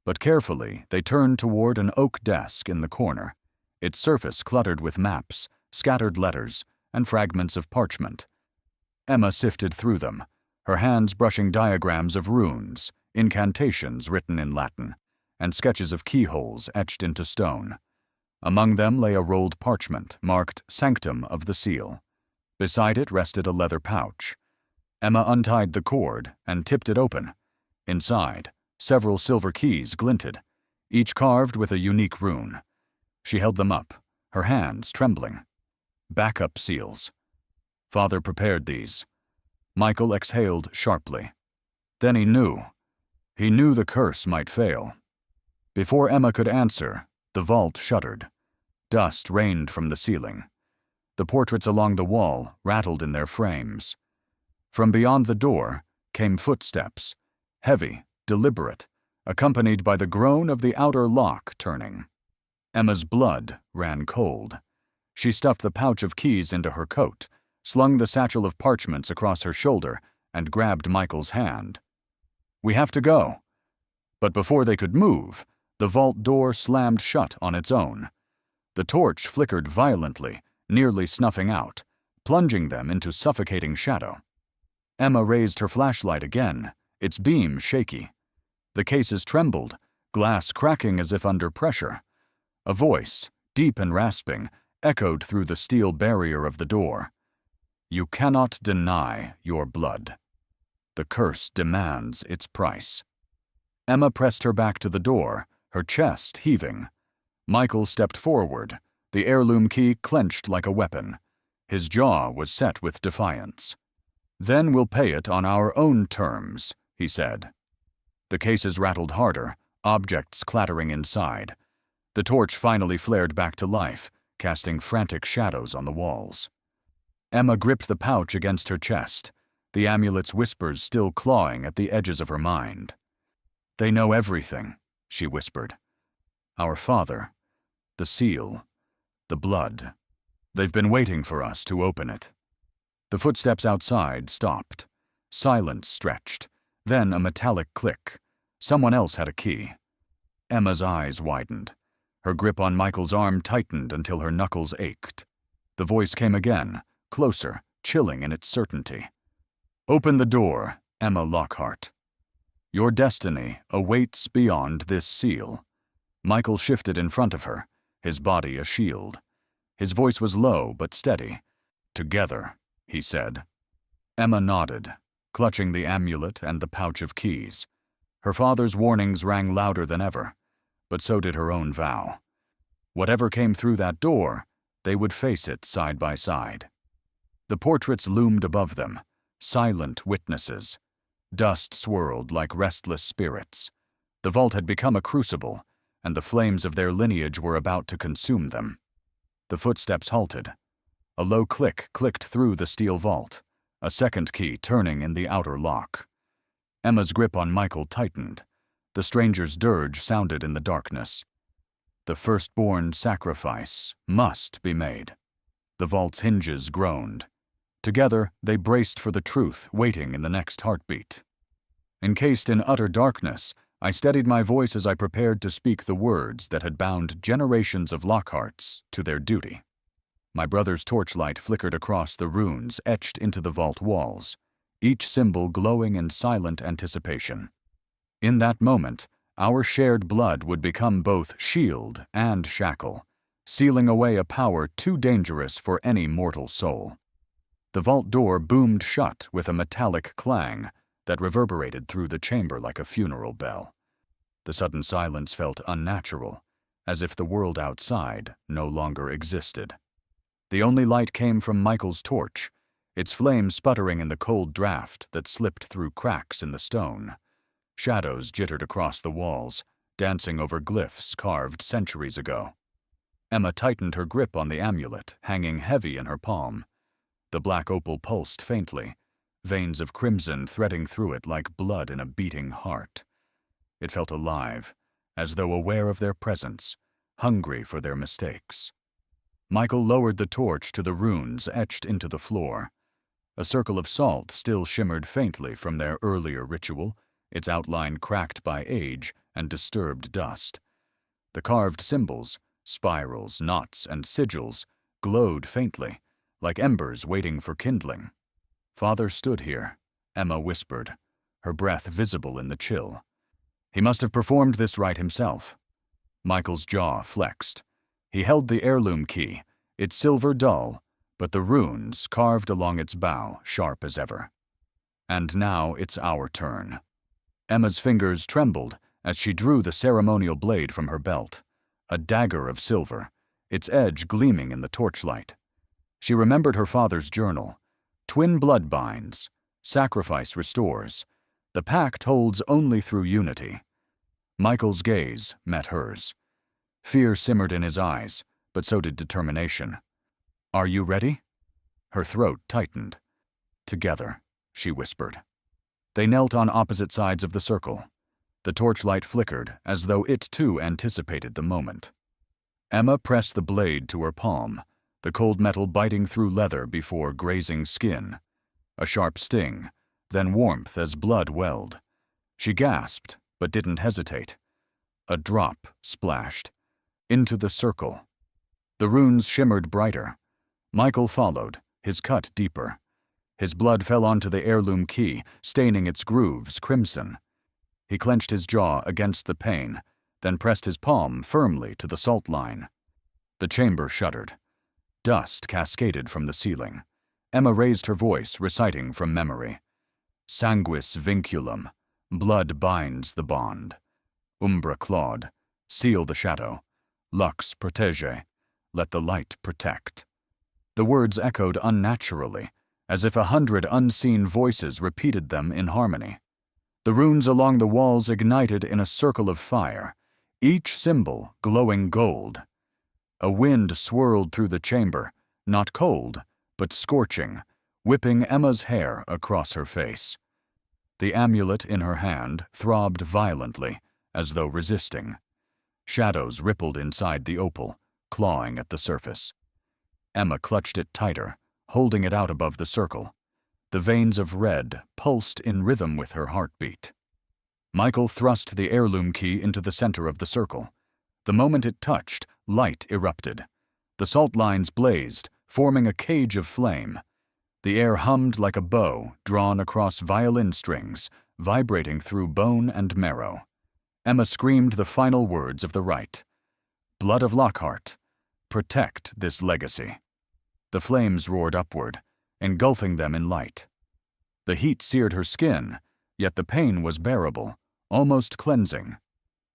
S1: But carefully, they turned toward an oak desk in the corner, its surface cluttered with maps, scattered letters, and fragments of parchment. Emma sifted through them, her hands brushing diagrams of runes, incantations written in Latin, and sketches of keyholes etched into stone. Among them lay a rolled parchment marked Sanctum of the Seal. Beside it rested a leather pouch. Emma untied the cord and tipped it open. Inside, several silver keys glinted, each carved with a unique rune. She held them up, her hands trembling. Backup seals. Father prepared these. Michael exhaled sharply. Then he knew. He knew the curse might fail. Before Emma could answer, the vault shuddered. Dust rained from the ceiling. The portraits along the wall rattled in their frames. From beyond the door came footsteps, heavy, deliberate, accompanied by the groan of the outer lock turning. Emma's blood ran cold. She stuffed the pouch of keys into her coat, slung the satchel of parchments across her shoulder, and grabbed Michael's hand. "We have to go." But before they could move, the vault door slammed shut on its own. The torch flickered violently, nearly snuffing out, plunging them into suffocating shadow. Emma raised her flashlight again, its beam shaky. The cases trembled, glass cracking as if under pressure. A voice, deep and rasping, echoed through the steel barrier of the door. "You cannot deny your blood. The curse demands its price." Emma pressed her back to the door, her chest heaving. Michael stepped forward, the heirloom key clenched like a weapon. His jaw was set with defiance. "Then we'll pay it on our own terms," he said. The cases rattled harder, objects clattering inside. The torch finally flared back to life, casting frantic shadows on the walls. Emma gripped the pouch against her chest, the amulet's whispers still clawing at the edges of her mind. "They know everything," she whispered. "Our father, the seal, the blood. They've been waiting for us to open it." The footsteps outside stopped. Silence stretched, then a metallic click. Someone else had a key. Emma's eyes widened. Her grip on Michael's arm tightened until her knuckles ached. The voice came again, closer, chilling in its certainty. "Open the door, Emma Lockhart. Your destiny awaits beyond this seal." Michael shifted in front of her, his body a shield. His voice was low but steady. "Together," he said. Emma nodded, clutching the amulet and the pouch of keys. Her father's warnings rang louder than ever, but so did her own vow. Whatever came through that door, they would face it side by side. The portraits loomed above them, silent witnesses. Dust swirled like restless spirits. The vault had become a crucible, and the flames of their lineage were about to consume them. The footsteps halted. A low click clicked through the steel vault, a second key turning in the outer lock. Emma's grip on Michael tightened. The stranger's dirge sounded in the darkness. The firstborn sacrifice must be made. The vault's hinges groaned. Together, they braced for the truth waiting in the next heartbeat. Encased in utter darkness, I steadied my voice as I prepared to speak the words that had bound generations of Lockharts to their duty. My brother's torchlight flickered across the runes etched into the vault walls, each symbol glowing in silent anticipation. In that moment, our shared blood would become both shield and shackle, sealing away a power too dangerous for any mortal soul. The vault door boomed shut with a metallic clang that reverberated through the chamber like a funeral bell. The sudden silence felt unnatural, as if the world outside no longer existed. The only light came from Michael's torch, its flame sputtering in the cold draft that slipped through cracks in the stone. Shadows jittered across the walls, dancing over glyphs carved centuries ago. Emma tightened her grip on the amulet, hanging heavy in her palm. The black opal pulsed faintly, veins of crimson threading through it like blood in a beating heart. It felt alive, as though aware of their presence, hungry for their mistakes. Michael lowered the torch to the runes etched into the floor. A circle of salt still shimmered faintly from their earlier ritual, its outline cracked by age and disturbed dust. The carved symbols, spirals, knots, and sigils, glowed faintly, like embers waiting for kindling. "Father stood here," Emma whispered, her breath visible in the chill. "He must have performed this rite himself." Michael's jaw flexed. He held the heirloom key, its silver dull, but the runes carved along its bow sharp as ever. "And now it's our turn." Emma's fingers trembled as she drew the ceremonial blade from her belt, a dagger of silver, its edge gleaming in the torchlight. She remembered her father's journal. Twin blood binds. Sacrifice restores. The pact holds only through unity. Michael's gaze met hers. Fear simmered in his eyes, but so did determination. "Are you ready?" Her throat tightened. "Together," she whispered. They knelt on opposite sides of the circle. The torchlight flickered, as though it too anticipated the moment. Emma pressed the blade to her palm, the cold metal biting through leather before grazing skin. A sharp sting, then warmth as blood welled. She gasped, but didn't hesitate. A drop splashed. Into the circle. The runes shimmered brighter. Michael followed, his cut deeper. His blood fell onto the heirloom key, staining its grooves crimson. He clenched his jaw against the pain, then pressed his palm firmly to the salt line. The chamber shuddered. Dust cascaded from the ceiling. Emma raised her voice, reciting from memory. "Sanguis vinculum, blood binds the bond. Umbra claude, seal the shadow. Lux protege, let the light protect." The words echoed unnaturally, as if 100 unseen voices repeated them in harmony. The runes along the walls ignited in a circle of fire, each symbol glowing gold. A wind swirled through the chamber, not cold, but scorching, whipping Emma's hair across her face. The amulet in her hand throbbed violently, as though resisting. Shadows rippled inside the opal, clawing at the surface. Emma clutched it tighter, holding it out above the circle. The veins of red pulsed in rhythm with her heartbeat. Michael thrust the heirloom key into the center of the circle. The moment it touched, light erupted. The salt lines blazed, forming a cage of flame. The air hummed like a bow drawn across violin strings, vibrating through bone and marrow. Emma screamed the final words of the rite. "Blood of Lockhart, protect this legacy." The flames roared upward, engulfing them in light. The heat seared her skin, yet the pain was bearable, almost cleansing.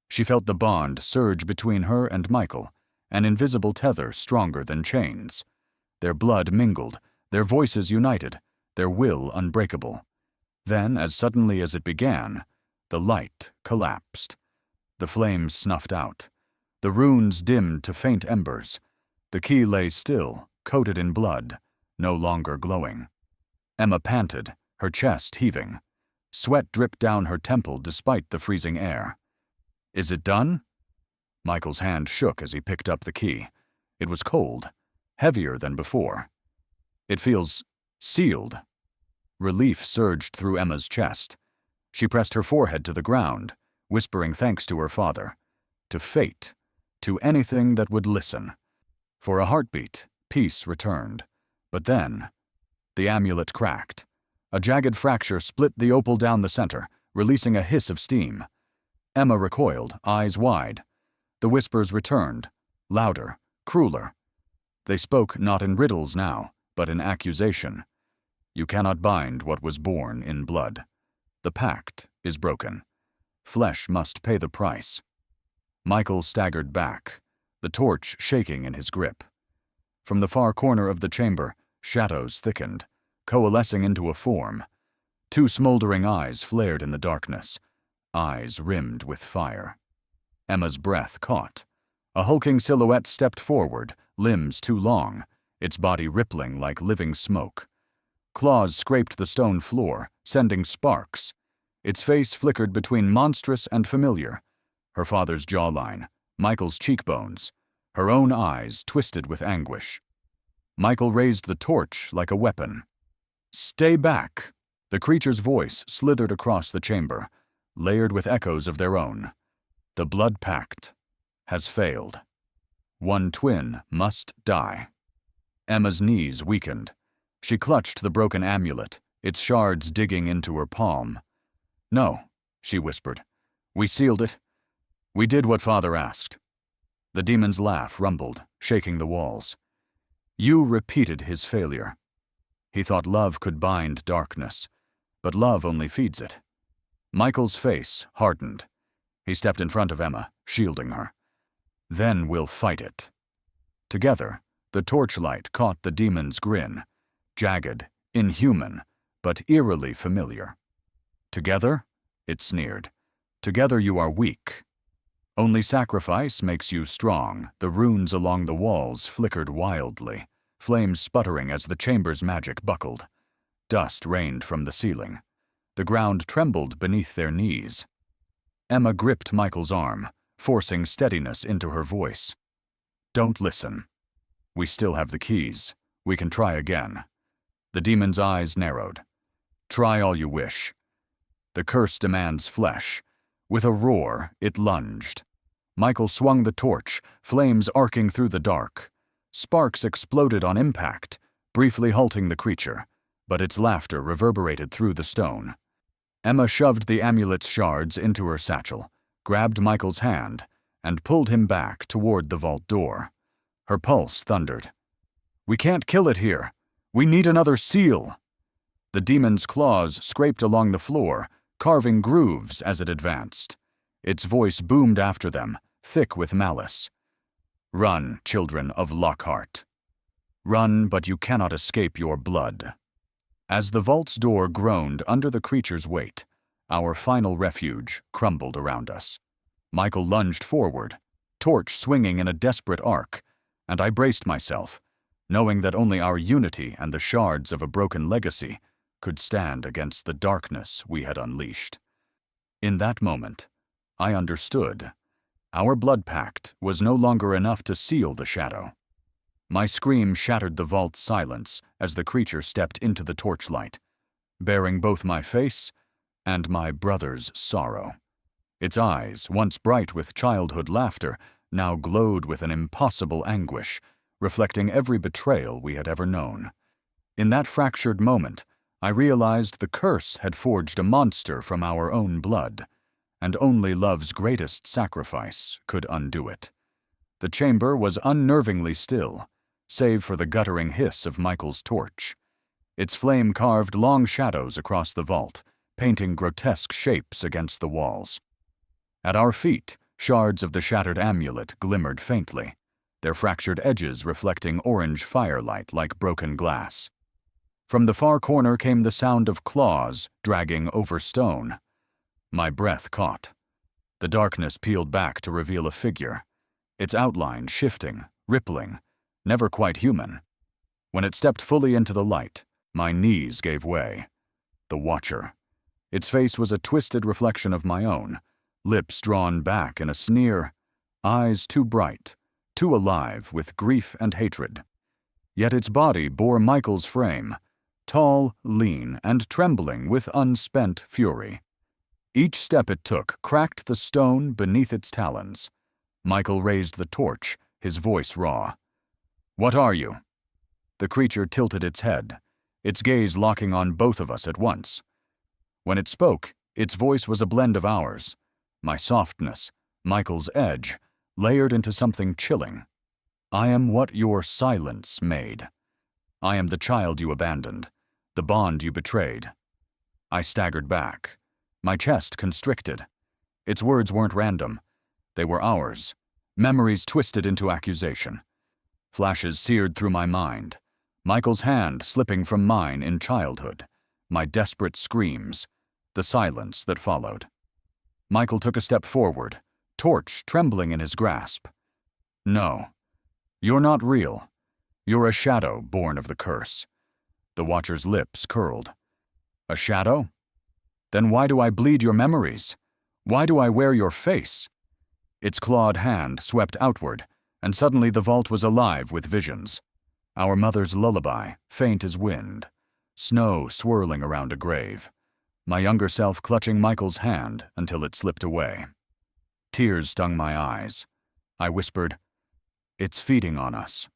S1: She felt the bond surge between her and Michael, an invisible tether stronger than chains. Their blood mingled, their voices united, their will unbreakable. Then, as suddenly as it began, the light collapsed. The flames snuffed out. The runes dimmed to faint embers. The key lay still, coated in blood, no longer glowing. Emma panted, her chest heaving. Sweat dripped down her temple despite the freezing air. "Is it done?" Michael's hand shook as he picked up the key. It was cold, heavier than before. "It feels sealed." Relief surged through Emma's chest. She pressed her forehead to the ground, whispering thanks to her father, to fate, to anything that would listen. For a heartbeat, peace returned. But then, the amulet cracked. A jagged fracture split the opal down the center, releasing a hiss of steam. Emma recoiled, eyes wide. The whispers returned, louder, crueler. They spoke not in riddles now, but in accusation. "You cannot bind what was born in blood. The pact is broken. Flesh must pay the price." Michael staggered back, the torch shaking in his grip. From the far corner of the chamber, shadows thickened, coalescing into a form. 2 smoldering eyes flared in the darkness, eyes rimmed with fire. Emma's breath caught. A hulking silhouette stepped forward, limbs too long, its body rippling like living smoke. Claws scraped the stone floor, sending sparks. Its face flickered between monstrous and familiar. Her father's jawline, Michael's cheekbones, her own eyes twisted with anguish. Michael raised the torch like a weapon. "Stay back!" The creature's voice slithered across the chamber, layered with echoes of their own. "The blood pact has failed. One twin must die." Emma's knees weakened. She clutched the broken amulet, its shards digging into her palm. "No," she whispered. "We sealed it. We did what Father asked." The demon's laugh rumbled, shaking the walls. "You repeated his failure. He thought love could bind darkness, but love only feeds it." Michael's face hardened. He stepped in front of Emma, shielding her. "Then we'll fight it." Together, the torchlight caught the demon's grin, jagged, inhuman, but eerily familiar. "Together?" it sneered. "Together you are weak. Only sacrifice makes you strong." The runes along the walls flickered wildly, flames sputtering as the chamber's magic buckled. Dust rained from the ceiling. The ground trembled beneath their knees. Emma gripped Michael's arm, forcing steadiness into her voice. "Don't listen. We still have the keys. We can try again." The demon's eyes narrowed. "Try all you wish. The curse demands flesh." With a roar, it lunged. Michael swung the torch, flames arcing through the dark. Sparks exploded on impact, briefly halting the creature, but its laughter reverberated through the stone. Emma shoved the amulet's shards into her satchel, grabbed Michael's hand, and pulled him back toward the vault door. Her pulse thundered. "We can't kill it here. We need another seal." The demon's claws scraped along the floor, carving grooves as it advanced. Its voice boomed after them, thick with malice. "Run, children of Lockhart." Run, but you cannot escape your blood. As the vault's door groaned under the creature's weight, our final refuge crumbled around us. Michael lunged forward, torch swinging in a desperate arc, and I braced myself, knowing that only our unity and the shards of a broken legacy could stand against the darkness we had unleashed. In that moment, I understood. Our blood pact was no longer enough to seal the shadow. My scream shattered the vault's silence as the creature stepped into the torchlight, bearing both my face and my brother's sorrow. Its eyes, once bright with childhood laughter, now glowed with an impossible anguish, reflecting every betrayal we had ever known. In that fractured moment, I realized the curse had forged a monster from our own blood, and only love's greatest sacrifice could undo it. The chamber was unnervingly still, save for the guttering hiss of Michael's torch. Its flame carved long shadows across the vault, painting grotesque shapes against the walls. At our feet, shards of the shattered amulet glimmered faintly, their fractured edges reflecting orange firelight like broken glass. From the far corner came the sound of claws dragging over stone. My breath caught. The darkness peeled back to reveal a figure, its outline shifting, rippling, never quite human. When it stepped fully into the light, my knees gave way. The Watcher. Its face was a twisted reflection of my own, lips drawn back in a sneer, eyes too bright, too alive with grief and hatred. Yet its body bore Michael's frame, tall, lean, and trembling with unspent fury. Each step it took cracked the stone beneath its talons. Michael raised the torch, his voice raw. "What are you?" The creature tilted its head, its gaze locking on both of us at once. When it spoke, its voice was a blend of ours, my softness, Michael's edge, layered into something chilling. "I am what your silence made. I am the child you abandoned, the bond you betrayed." I staggered back, my chest constricted. Its words weren't random. They were ours, memories twisted into accusation. Flashes seared through my mind, Michael's hand slipping from mine in childhood, my desperate screams, the silence that followed. Michael took a step forward, torch trembling in his grasp. "No, you're not real. You're a shadow born of the curse." The Watcher's lips curled. "A shadow? Then why do I bleed your memories? Why do I wear your face?" Its clawed hand swept outward, and suddenly the vault was alive with visions. Our mother's lullaby, faint as wind, snow swirling around a grave, my younger self clutching Michael's hand until it slipped away. Tears stung my eyes. I whispered, "It's feeding on us."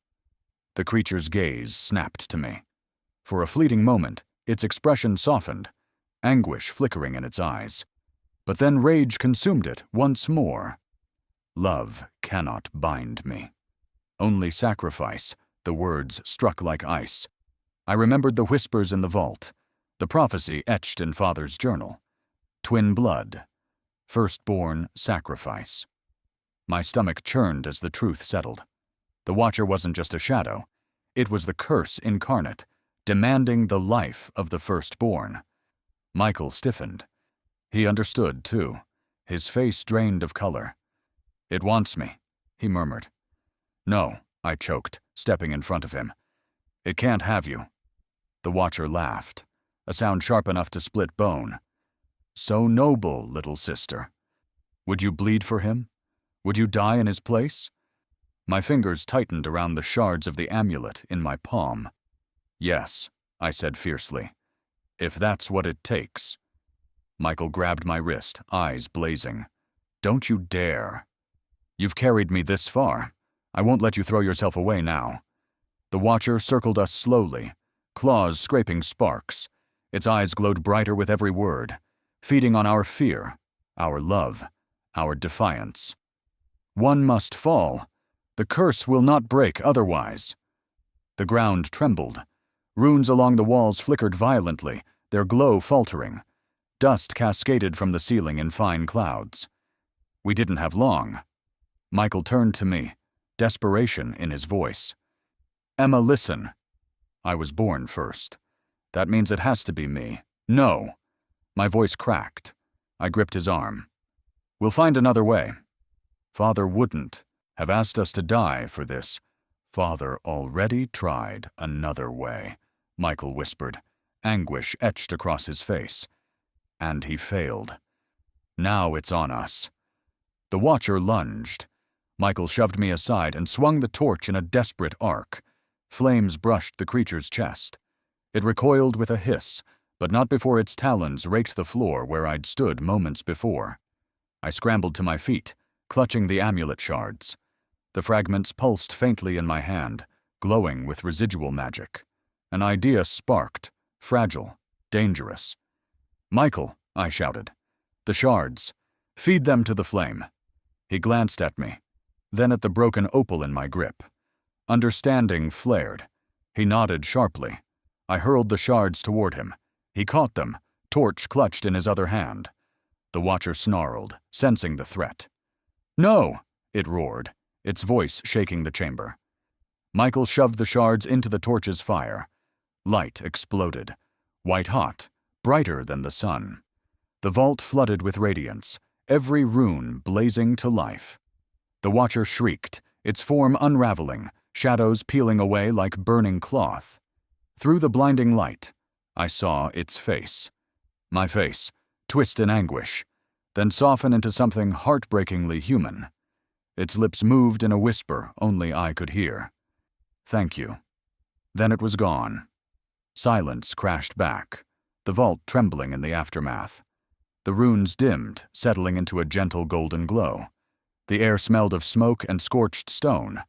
S1: The creature's gaze snapped to me. For a fleeting moment, its expression softened, anguish flickering in its eyes. But then rage consumed it once more. "Love cannot bind me. Only sacrifice," the words struck like ice. I remembered the whispers in the vault, the prophecy etched in Father's journal. Twin blood. Firstborn sacrifice. My stomach churned as the truth settled. The Watcher wasn't just a shadow. It was the curse incarnate, demanding the life of the firstborn. Michael stiffened. He understood, too, his face drained of color. "It wants me," he murmured. "No," I choked, stepping in front of him. "It can't have you." The Watcher laughed, a sound sharp enough to split bone. "So noble, little sister. Would you bleed for him? Would you die in his place?" My fingers tightened around the shards of the amulet in my palm. "Yes," I said fiercely. "If that's what it takes." Michael grabbed my wrist, eyes blazing. "Don't you dare. You've carried me this far. I won't let you throw yourself away now." The Watcher circled us slowly, claws scraping sparks. Its eyes glowed brighter with every word, feeding on our fear, our love, our defiance. "One must fall. The curse will not break otherwise." The ground trembled. Runes along the walls flickered violently, their glow faltering. Dust cascaded from the ceiling in fine clouds. We didn't have long. Michael turned to me, desperation in his voice. Emma, listen. I was born first. That means it has to be me. No. My voice cracked. I gripped his arm. We'll find another way. Father wouldn't have asked us to die for this. Father already tried another way, Michael whispered, anguish etched across his face. And he failed. Now it's on us. The Watcher lunged. Michael shoved me aside and swung the torch in a desperate arc. Flames brushed the creature's chest. It recoiled with a hiss, but not before its talons raked the floor where I'd stood moments before. I scrambled to my feet, clutching the amulet shards. The fragments pulsed faintly in my hand, glowing with residual magic. An idea sparked, fragile, dangerous. "Michael," I shouted. "The shards. Feed them to the flame." He glanced at me, then at the broken opal in my grip. Understanding flared. He nodded sharply. I hurled the shards toward him. He caught them, torch clutched in his other hand. The Watcher snarled, sensing the threat. "No!" it roared, its voice shaking the chamber. Michael shoved the shards into the torch's fire. Light exploded, white-hot, brighter than the sun. The vault flooded with radiance, every rune blazing to life. The Watcher shrieked, its form unraveling, shadows peeling away like burning cloth. Through the blinding light, I saw its face. My face, twist in anguish, then soften into something heartbreakingly human. Its lips moved in a whisper only I could hear. "Thank you." Then it was gone. Silence crashed back, the vault trembling in the aftermath. The runes dimmed, settling into a gentle golden glow. The air smelled of smoke and scorched stone.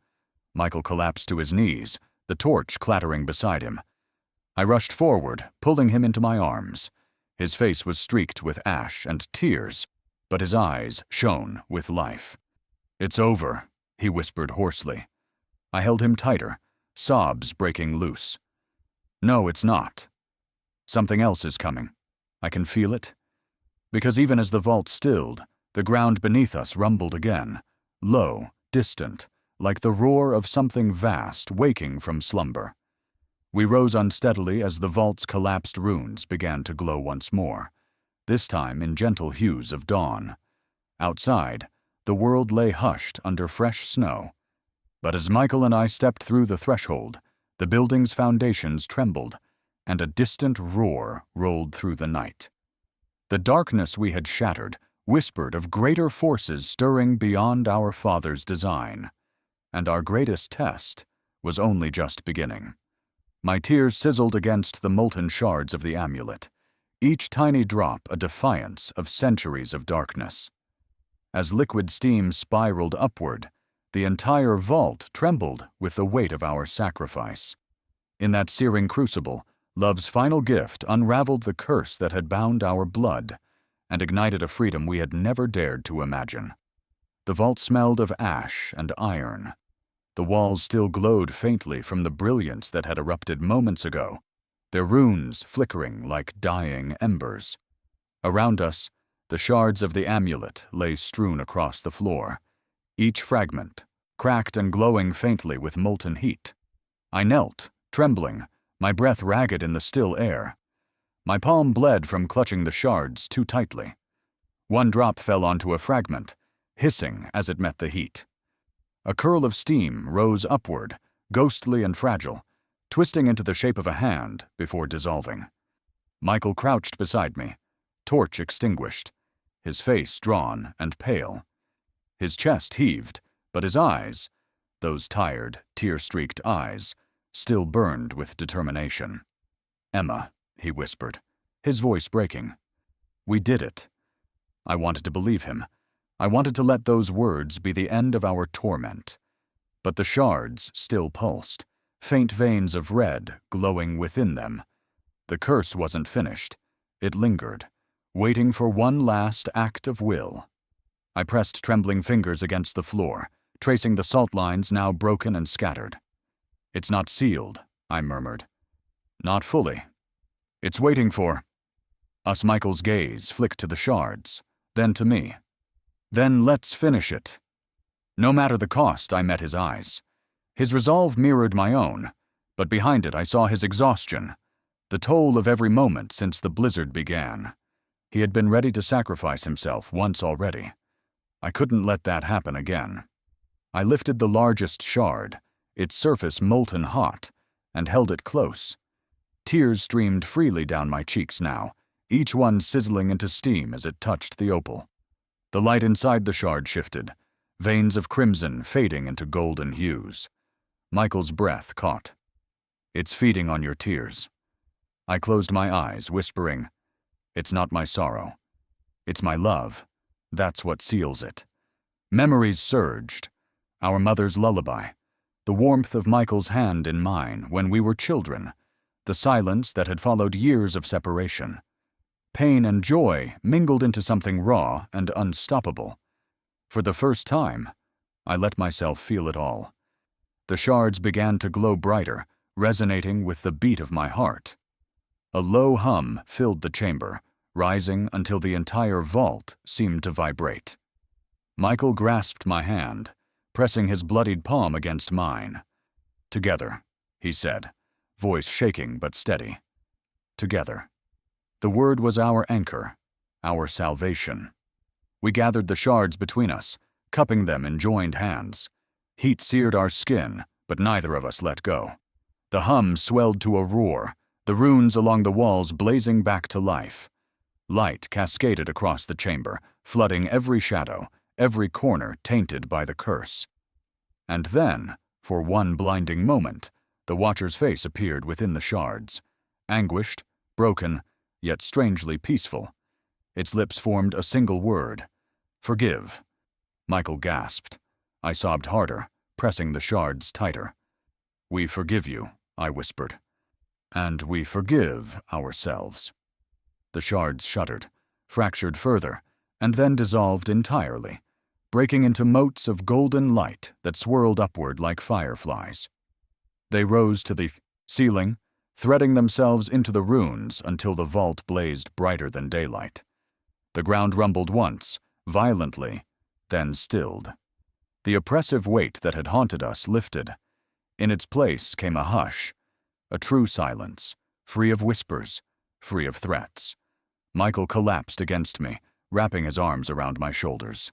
S1: Michael collapsed to his knees, the torch clattering beside him. I rushed forward, pulling him into my arms. His face was streaked with ash and tears, but his eyes shone with life. "It's over," he whispered hoarsely. I held him tighter, sobs breaking loose. "No, it's not. Something else is coming. I can feel it." Because even as the vault stilled, the ground beneath us rumbled again, low, distant, like the roar of something vast waking from slumber. We rose unsteadily as the vault's collapsed runes began to glow once more, this time in gentle hues of dawn. Outside, the world lay hushed under fresh snow. But as Michael and I stepped through the threshold, the building's foundations trembled, and a distant roar rolled through the night. The darkness we had shattered whispered of greater forces stirring beyond our Father's design. And our greatest test was only just beginning. My tears sizzled against the molten shards of the amulet, each tiny drop a defiance of centuries of darkness. As liquid steam spiraled upward, the entire vault trembled with the weight of our sacrifice. In that searing crucible, love's final gift unraveled the curse that had bound our blood and ignited a freedom we had never dared to imagine. The vault smelled of ash and iron. The walls still glowed faintly from the brilliance that had erupted moments ago, their runes flickering like dying embers. Around us, the shards of the amulet lay strewn across the floor, each fragment cracked and glowing faintly with molten heat. I knelt, trembling, my breath ragged in the still air. My palm bled from clutching the shards too tightly. One drop fell onto a fragment, hissing as it met the heat. A curl of steam rose upward, ghostly and fragile, twisting into the shape of a hand before dissolving. Michael crouched beside me, torch extinguished, his face drawn and pale. His chest heaved, but his eyes, those tired, tear-streaked eyes, still burned with determination. "Emma," he whispered, his voice breaking. "We did it." I wanted to believe him. I wanted to let those words be the end of our torment. But the shards still pulsed, faint veins of red glowing within them. The curse wasn't finished. It lingered, waiting for one last act of will. I pressed trembling fingers against the floor, tracing the salt lines now broken and scattered. "It's not sealed," I murmured. "Not fully. It's waiting for—" Us. Michael's gaze flicked to the shards, then to me. "Then let's finish it." No matter the cost, I met his eyes. His resolve mirrored my own, but behind it I saw his exhaustion, the toll of every moment since the blizzard began. He had been ready to sacrifice himself once already. I couldn't let that happen again. I lifted the largest shard, its surface molten hot, and held it close. Tears streamed freely down my cheeks now, each one sizzling into steam as it touched the opal. The light inside the shard shifted, veins of crimson fading into golden hues. Michael's breath caught. "It's feeding on your tears." I closed my eyes, whispering, "It's not my sorrow. It's my love. That's what seals it." Memories surged. Our mother's lullaby, the warmth of Michael's hand in mine when we were children, the silence that had followed years of separation. Pain and joy mingled into something raw and unstoppable. For the first time, I let myself feel it all. The shards began to glow brighter, resonating with the beat of my heart. A low hum filled the chamber, rising until the entire vault seemed to vibrate. Michael grasped my hand, pressing his bloodied palm against mine. "Together," he said, voice shaking but steady. "Together." The word was our anchor, our salvation. We gathered the shards between us, cupping them in joined hands. Heat seared our skin, but neither of us let go. The hum swelled to a roar, the runes along the walls blazing back to life. Light cascaded across the chamber, flooding every shadow, every corner tainted by the curse. And then, for one blinding moment, the Watcher's face appeared within the shards, anguished, broken, yet strangely peaceful. Its lips formed a single word: "Forgive." Michael gasped. I sobbed harder, pressing the shards tighter. "We forgive you," I whispered. "And we forgive ourselves." The shards shuddered, fractured further, and then dissolved entirely, breaking into motes of golden light that swirled upward like fireflies. They rose to the ceiling, threading themselves into the runes until the vault blazed brighter than daylight. The ground rumbled once, violently, then stilled. The oppressive weight that had haunted us lifted. In its place came a hush, a true silence, free of whispers, free of threats. Michael collapsed against me, wrapping his arms around my shoulders.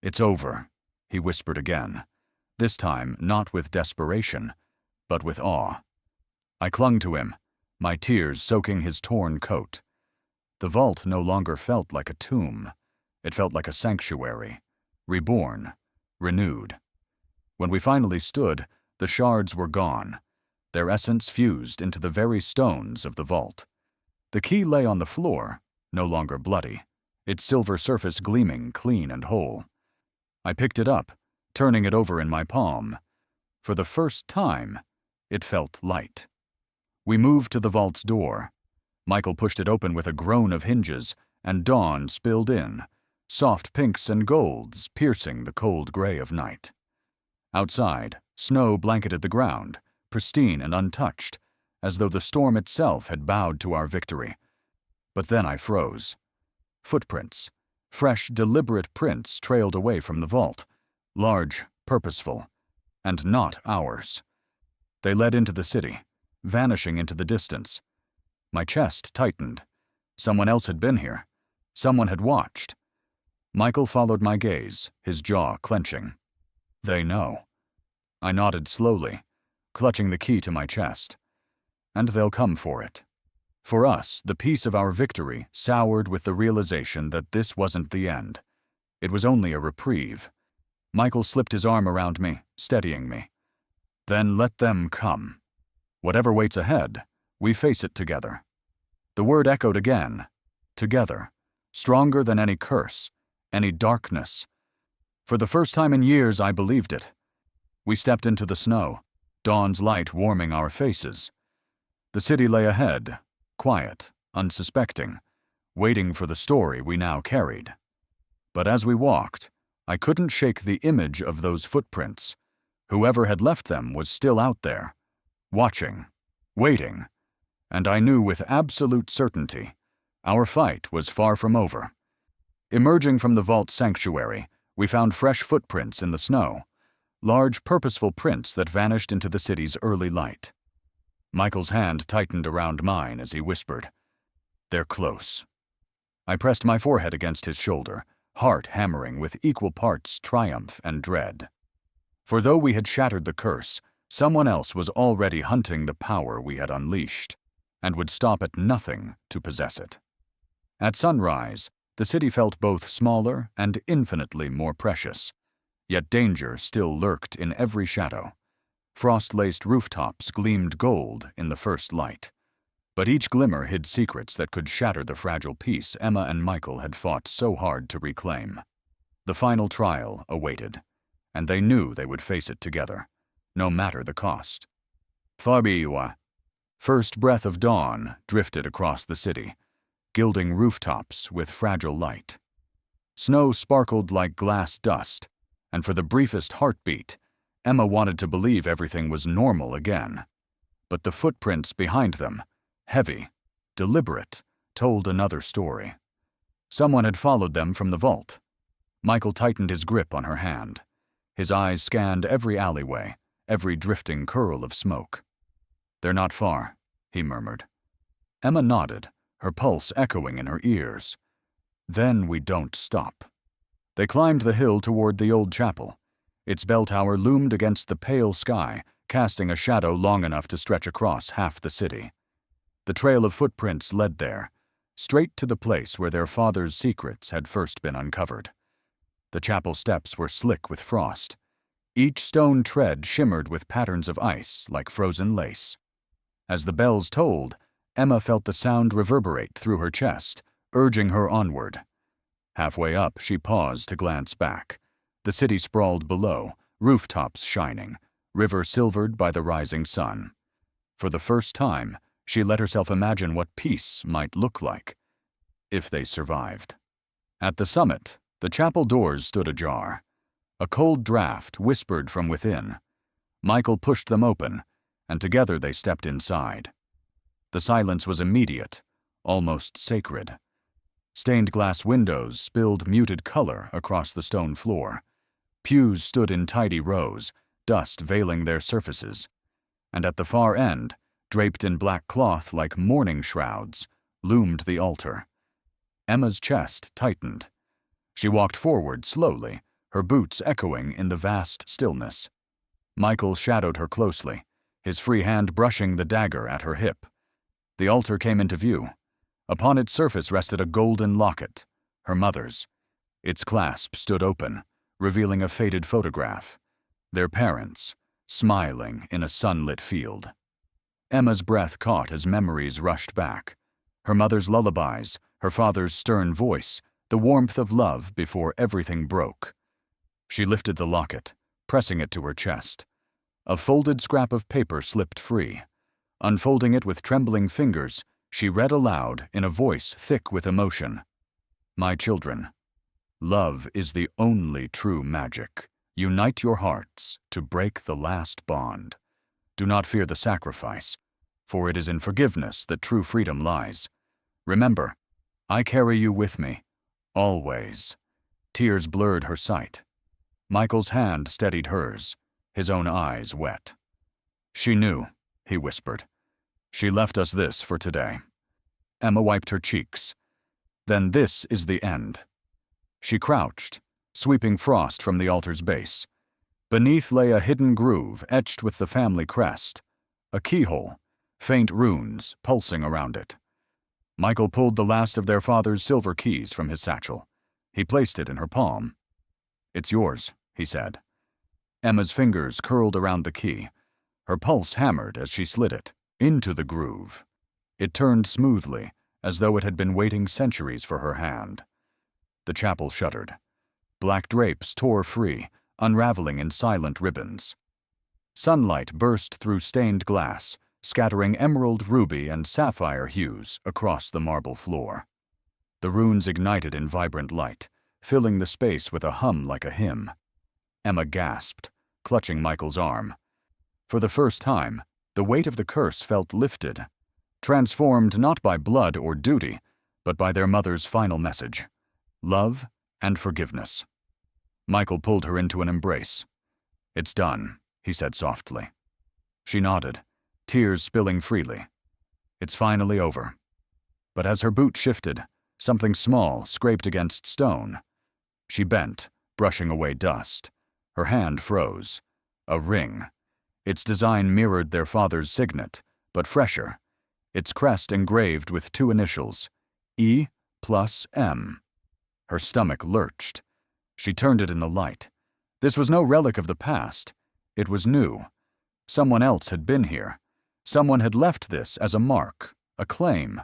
S1: "It's over," he whispered again, this time not with desperation, but with awe. I clung to him, my tears soaking his torn coat. The vault no longer felt like a tomb. It felt like a sanctuary, reborn, renewed. When we finally stood, the shards were gone, their essence fused into the very stones of the vault. The key lay on the floor, no longer bloody, its silver surface gleaming clean and whole. I picked it up, turning it over in my palm. For the first time, it felt light. We moved to the vault's door. Michael pushed it open with a groan of hinges, and dawn spilled in, soft pinks and golds piercing the cold gray of night. Outside, snow blanketed the ground, pristine and untouched, as though the storm itself had bowed to our victory. But then I froze. Footprints, fresh, deliberate prints trailed away from the vault, large, purposeful, and not ours. They led into the city, vanishing into the distance. My chest tightened. Someone else had been here. Someone had watched. Michael followed my gaze, his jaw clenching. "They know." I nodded slowly, clutching the key to my chest. "And they'll come for it." For us, the peace of our victory soured with the realization that this wasn't the end. It was only a reprieve. Michael slipped his arm around me, steadying me. "Then let them come. Whatever waits ahead, we face it together." The word echoed again. Together. Stronger than any curse, any darkness. For the first time in years, I believed it. We stepped into the snow, dawn's light warming our faces. The city lay ahead, quiet, unsuspecting, waiting for the story we now carried. But as we walked, I couldn't shake the image of those footprints. Whoever had left them was still out there, watching, waiting, and I knew with absolute certainty our fight was far from over. Emerging from the vault sanctuary, we found fresh footprints in the snow, large purposeful prints that vanished into the city's early light. Michael's hand tightened around mine as he whispered, "They're close." I pressed my forehead against his shoulder, heart hammering with equal parts triumph and dread. For though we had shattered the curse, someone else was already hunting the power we had unleashed, and would stop at nothing to possess it. At sunrise, the city felt both smaller and infinitely more precious, yet danger still lurked in every shadow. Frost-laced rooftops gleamed gold in the first light, but each glimmer hid secrets that could shatter the fragile peace Emma and Michael had fought so hard to reclaim. The final trial awaited, and they knew they would face it together, no matter the cost. Fabiwa. First breath of dawn drifted across the city, gilding rooftops with fragile light. Snow sparkled like glass dust, and for the briefest heartbeat, Emma wanted to believe everything was normal again. But the footprints behind them, heavy, deliberate, told another story. Someone had followed them from the vault. Michael tightened his grip on her hand. His eyes scanned every alleyway, every drifting curl of smoke. "They're not far," he murmured. Emma nodded, her pulse echoing in her ears. "Then we don't stop." They climbed the hill toward the old chapel. Its bell tower loomed against the pale sky, casting a shadow long enough to stretch across half the city. The trail of footprints led there, straight to the place where their father's secrets had first been uncovered. The chapel steps were slick with frost. Each stone tread shimmered with patterns of ice like frozen lace. As the bells tolled, Emma felt the sound reverberate through her chest, urging her onward. Halfway up, she paused to glance back. The city sprawled below, rooftops shining, river silvered by the rising sun. For the first time, she let herself imagine what peace might look like, if they survived. At the summit, the chapel doors stood ajar. A cold draft whispered from within. Michael pushed them open, and together they stepped inside. The silence was immediate, almost sacred. Stained glass windows spilled muted color across the stone floor. Pews stood in tidy rows, dust veiling their surfaces. And at the far end, draped in black cloth like mourning shrouds, loomed the altar. Emma's chest tightened. She walked forward slowly, her boots echoing in the vast stillness. Michael shadowed her closely, his free hand brushing the dagger at her hip. The altar came into view. Upon its surface rested a golden locket, her mother's. Its clasp stood open, revealing a faded photograph. Their parents, smiling in a sunlit field. Emma's breath caught as memories rushed back. Her mother's lullabies, her father's stern voice, the warmth of love before everything broke. She lifted the locket, pressing it to her chest. A folded scrap of paper slipped free. Unfolding it with trembling fingers, she read aloud in a voice thick with emotion. "My children, love is the only true magic. Unite your hearts to break the last bond. Do not fear the sacrifice, for it is in forgiveness that true freedom lies. Remember, I carry you with me, always." Tears blurred her sight. Michael's hand steadied hers, his own eyes wet. "She knew," he whispered. "She left us this for today." Emma wiped her cheeks. "Then this is the end." She crouched, sweeping frost from the altar's base. Beneath lay a hidden groove etched with the family crest, a keyhole, faint runes pulsing around it. Michael pulled the last of their father's silver keys from his satchel. He placed it in her palm. "It's yours," he said. Emma's fingers curled around the key. Her pulse hammered as she slid it into the groove. It turned smoothly, as though it had been waiting centuries for her hand. The chapel shuddered. Black drapes tore free, unraveling in silent ribbons. Sunlight burst through stained glass, scattering emerald, ruby, and sapphire hues across the marble floor. The runes ignited in vibrant light, filling the space with a hum like a hymn. Emma gasped, clutching Michael's arm. For the first time, the weight of the curse felt lifted, transformed not by blood or duty, but by their mother's final message: love and forgiveness. Michael pulled her into an embrace. "It's done," he said softly. She nodded, tears spilling freely. "It's finally over." But as her boot shifted, something small scraped against stone. She bent, brushing away dust. Her hand froze. A ring. Its design mirrored their father's signet, but fresher. Its crest engraved with 2 initials, E+M. Her stomach lurched. She turned it in the light. This was no relic of the past. It was new. Someone else had been here. Someone had left this as a mark, a claim.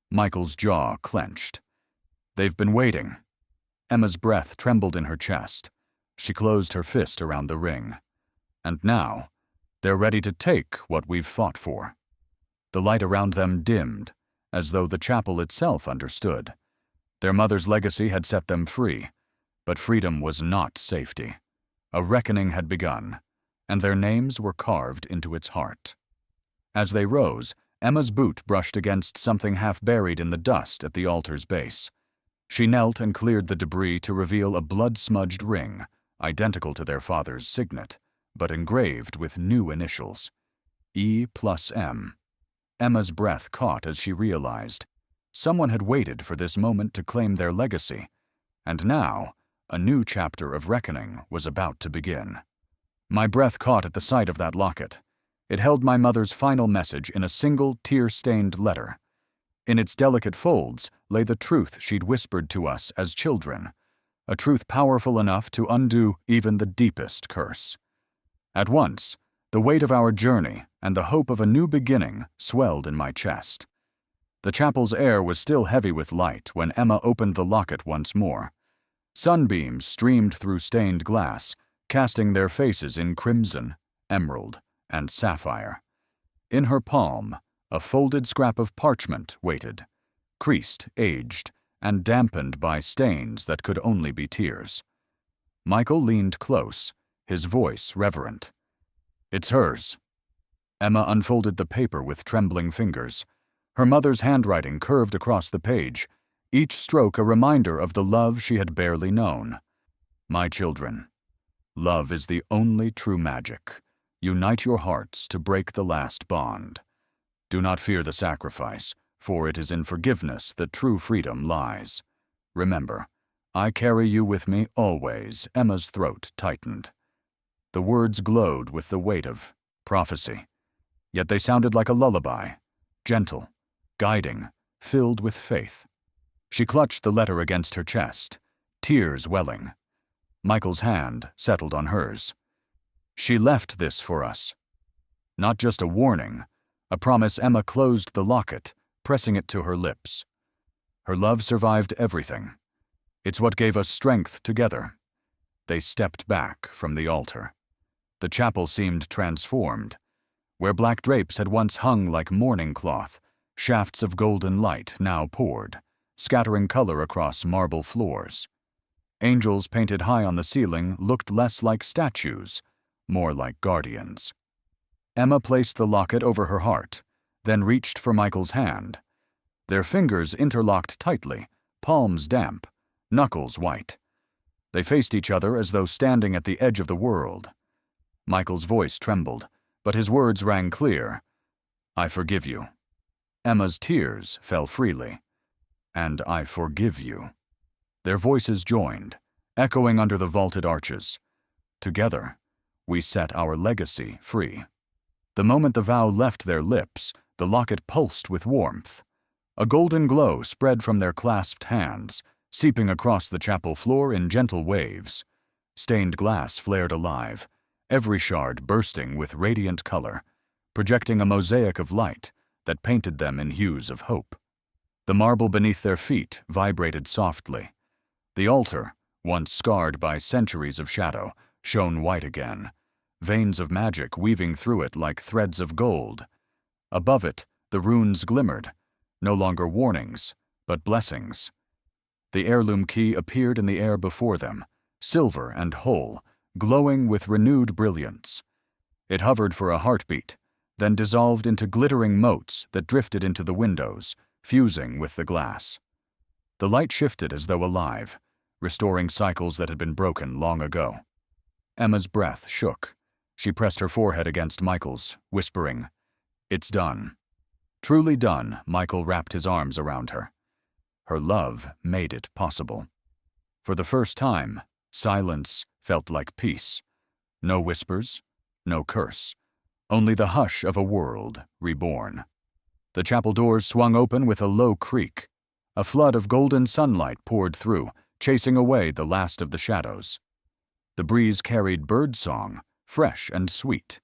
S1: Michael's jaw clenched. "They've been waiting." Emma's breath trembled in her chest. She closed her fist around the ring. "And now, they're ready to take what we've fought for." The light around them dimmed, as though the chapel itself understood. Their mother's legacy had set them free, but freedom was not safety. A reckoning had begun, and their names were carved into its heart. As they rose, Emma's boot brushed against something half buried in the dust at the altar's base. She knelt and cleared the debris to reveal a blood-smudged ring, identical to their father's signet, but engraved with new initials, E+M. Emma's breath caught as she realized. Someone had waited for this moment to claim their legacy, and now a new chapter of reckoning was about to begin. My breath caught at the sight of that locket. It held my mother's final message in a single tear-stained letter. In its delicate folds lay the truth she'd whispered to us as children, a truth powerful enough to undo even the deepest curse. At once, the weight of our journey and the hope of a new beginning swelled in my chest. The chapel's air was still heavy with light when Emma opened the locket once more. Sunbeams streamed through stained glass, casting their faces in crimson, emerald, and sapphire. In her palm, a folded scrap of parchment waited, creased, aged, and dampened by stains that could only be tears. Michael leaned close, his voice reverent. "It's hers." Emma unfolded the paper with trembling fingers. Her mother's handwriting curved across the page, each stroke a reminder of the love she had barely known. "My children, love is the only true magic. Unite your hearts to break the last bond. Do not fear the sacrifice, for it is in forgiveness that true freedom lies. Remember, I carry you with me always." Emma's throat tightened. The words glowed with the weight of prophecy, yet they sounded like a lullaby, gentle, guiding, filled with faith. She clutched the letter against her chest, tears welling. Michael's hand settled on hers. "She left this for us." Not just a warning, a promise. Emma closed the locket, pressing it to her lips. "Her love survived everything. It's what gave us strength together." They stepped back from the altar. The chapel seemed transformed. Where black drapes had once hung like mourning cloth, shafts of golden light now poured, scattering color across marble floors. Angels painted high on the ceiling looked less like statues, more like guardians. Emma placed the locket over her heart, then reached for Michael's hand. Their fingers interlocked tightly, palms damp, knuckles white. They faced each other as though standing at the edge of the world. Michael's voice trembled, but his words rang clear. "I forgive you." Emma's tears fell freely. "And I forgive you." Their voices joined, echoing under the vaulted arches. Together, we set our legacy free. The moment the vow left their lips, the locket pulsed with warmth. A golden glow spread from their clasped hands, seeping across the chapel floor in gentle waves. Stained glass flared alive, every shard bursting with radiant color, projecting a mosaic of light that painted them in hues of hope. The marble beneath their feet vibrated softly. The altar, once scarred by centuries of shadow, shone white again, veins of magic weaving through it like threads of gold. Above it, the runes glimmered, no longer warnings, but blessings. The heirloom key appeared in the air before them, silver and whole, glowing with renewed brilliance. It hovered for a heartbeat, then dissolved into glittering motes that drifted into the windows, fusing with the glass. The light shifted as though alive, restoring cycles that had been broken long ago. Emma's breath shook. She pressed her forehead against Michael's, whispering, "It's done." Truly done, Michael wrapped his arms around her. Her love made it possible. For the first time, silence felt like peace. No whispers, no curse. Only the hush of a world reborn. The chapel doors swung open with a low creak. A flood of golden sunlight poured through, chasing away the last of the shadows. The breeze carried birdsong, fresh and sweet.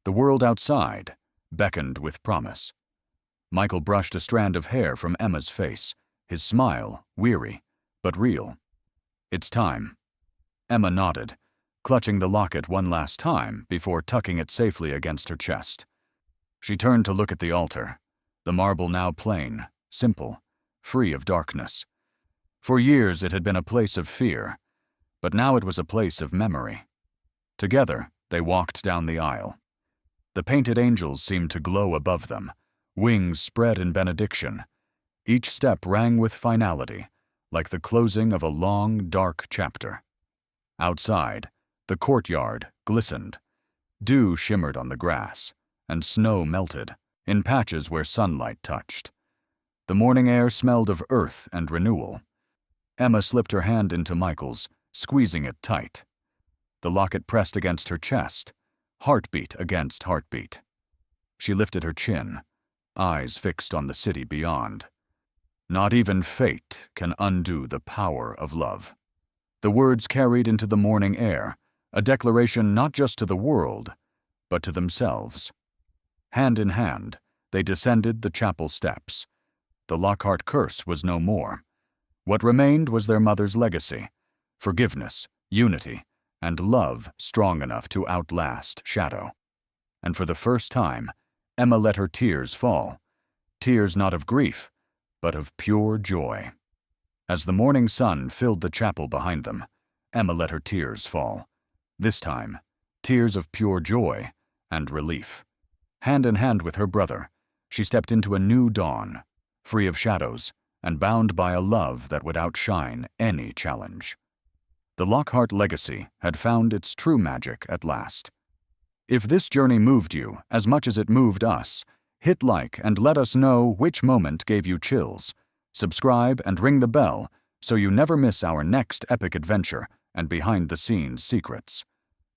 S1: The world outside beckoned with promise. Michael brushed a strand of hair from Emma's face, his smile weary, but real. "It's time." Emma nodded, clutching the locket one last time before tucking it safely against her chest. She turned to look at the altar, the marble now plain, simple, free of darkness. For years it had been a place of fear, but now it was a place of memory. Together, they walked down the aisle. The painted angels seemed to glow above them, wings spread in benediction. Each step rang with finality, like the closing of a long, dark chapter. Outside, the courtyard glistened. Dew shimmered on the grass, and snow melted, in patches where sunlight touched. The morning air smelled of earth and renewal. Emma slipped her hand into Michael's, squeezing it tight. The locket pressed against her chest, heartbeat against heartbeat. She lifted her chin, eyes fixed on the city beyond. Not even fate can undo the power of love. The words carried into the morning air, a declaration not just to the world, but to themselves. Hand in hand, they descended the chapel steps. The Lockhart curse was no more. What remained was their mother's legacy: forgiveness, unity, and love strong enough to outlast shadow. And for the first time, Emma let her tears fall. Tears not of grief, but of pure joy. As the morning sun filled the chapel behind them, Emma let her tears fall. This time, tears of pure joy and relief. Hand in hand with her brother, she stepped into a new dawn, free of shadows and bound by a love that would outshine any challenge. The Lockhart legacy had found its true magic at last. If this journey moved you as much as it moved us, hit like and let us know which moment gave you chills. Subscribe and ring the bell so you never miss our next epic adventure and behind-the-scenes secrets.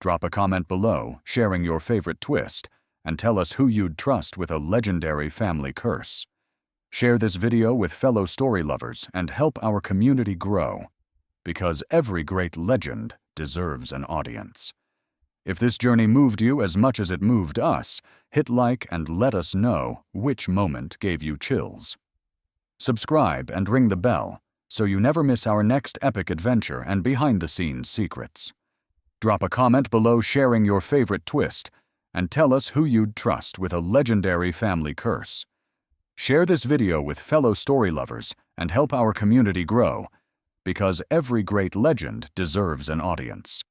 S1: Drop a comment below sharing your favorite twist and tell us who you'd trust with a legendary family curse. Share this video with fellow story lovers and help our community grow, because every great legend deserves an audience. If this journey moved you as much as it moved us, hit like and let us know which moment gave you chills. Subscribe and ring the bell so you never miss our next epic adventure and behind-the-scenes secrets. Drop a comment below sharing your favorite twist and tell us who you'd trust with a legendary family curse. Share this video with fellow story lovers and help our community grow, because every great legend deserves an audience.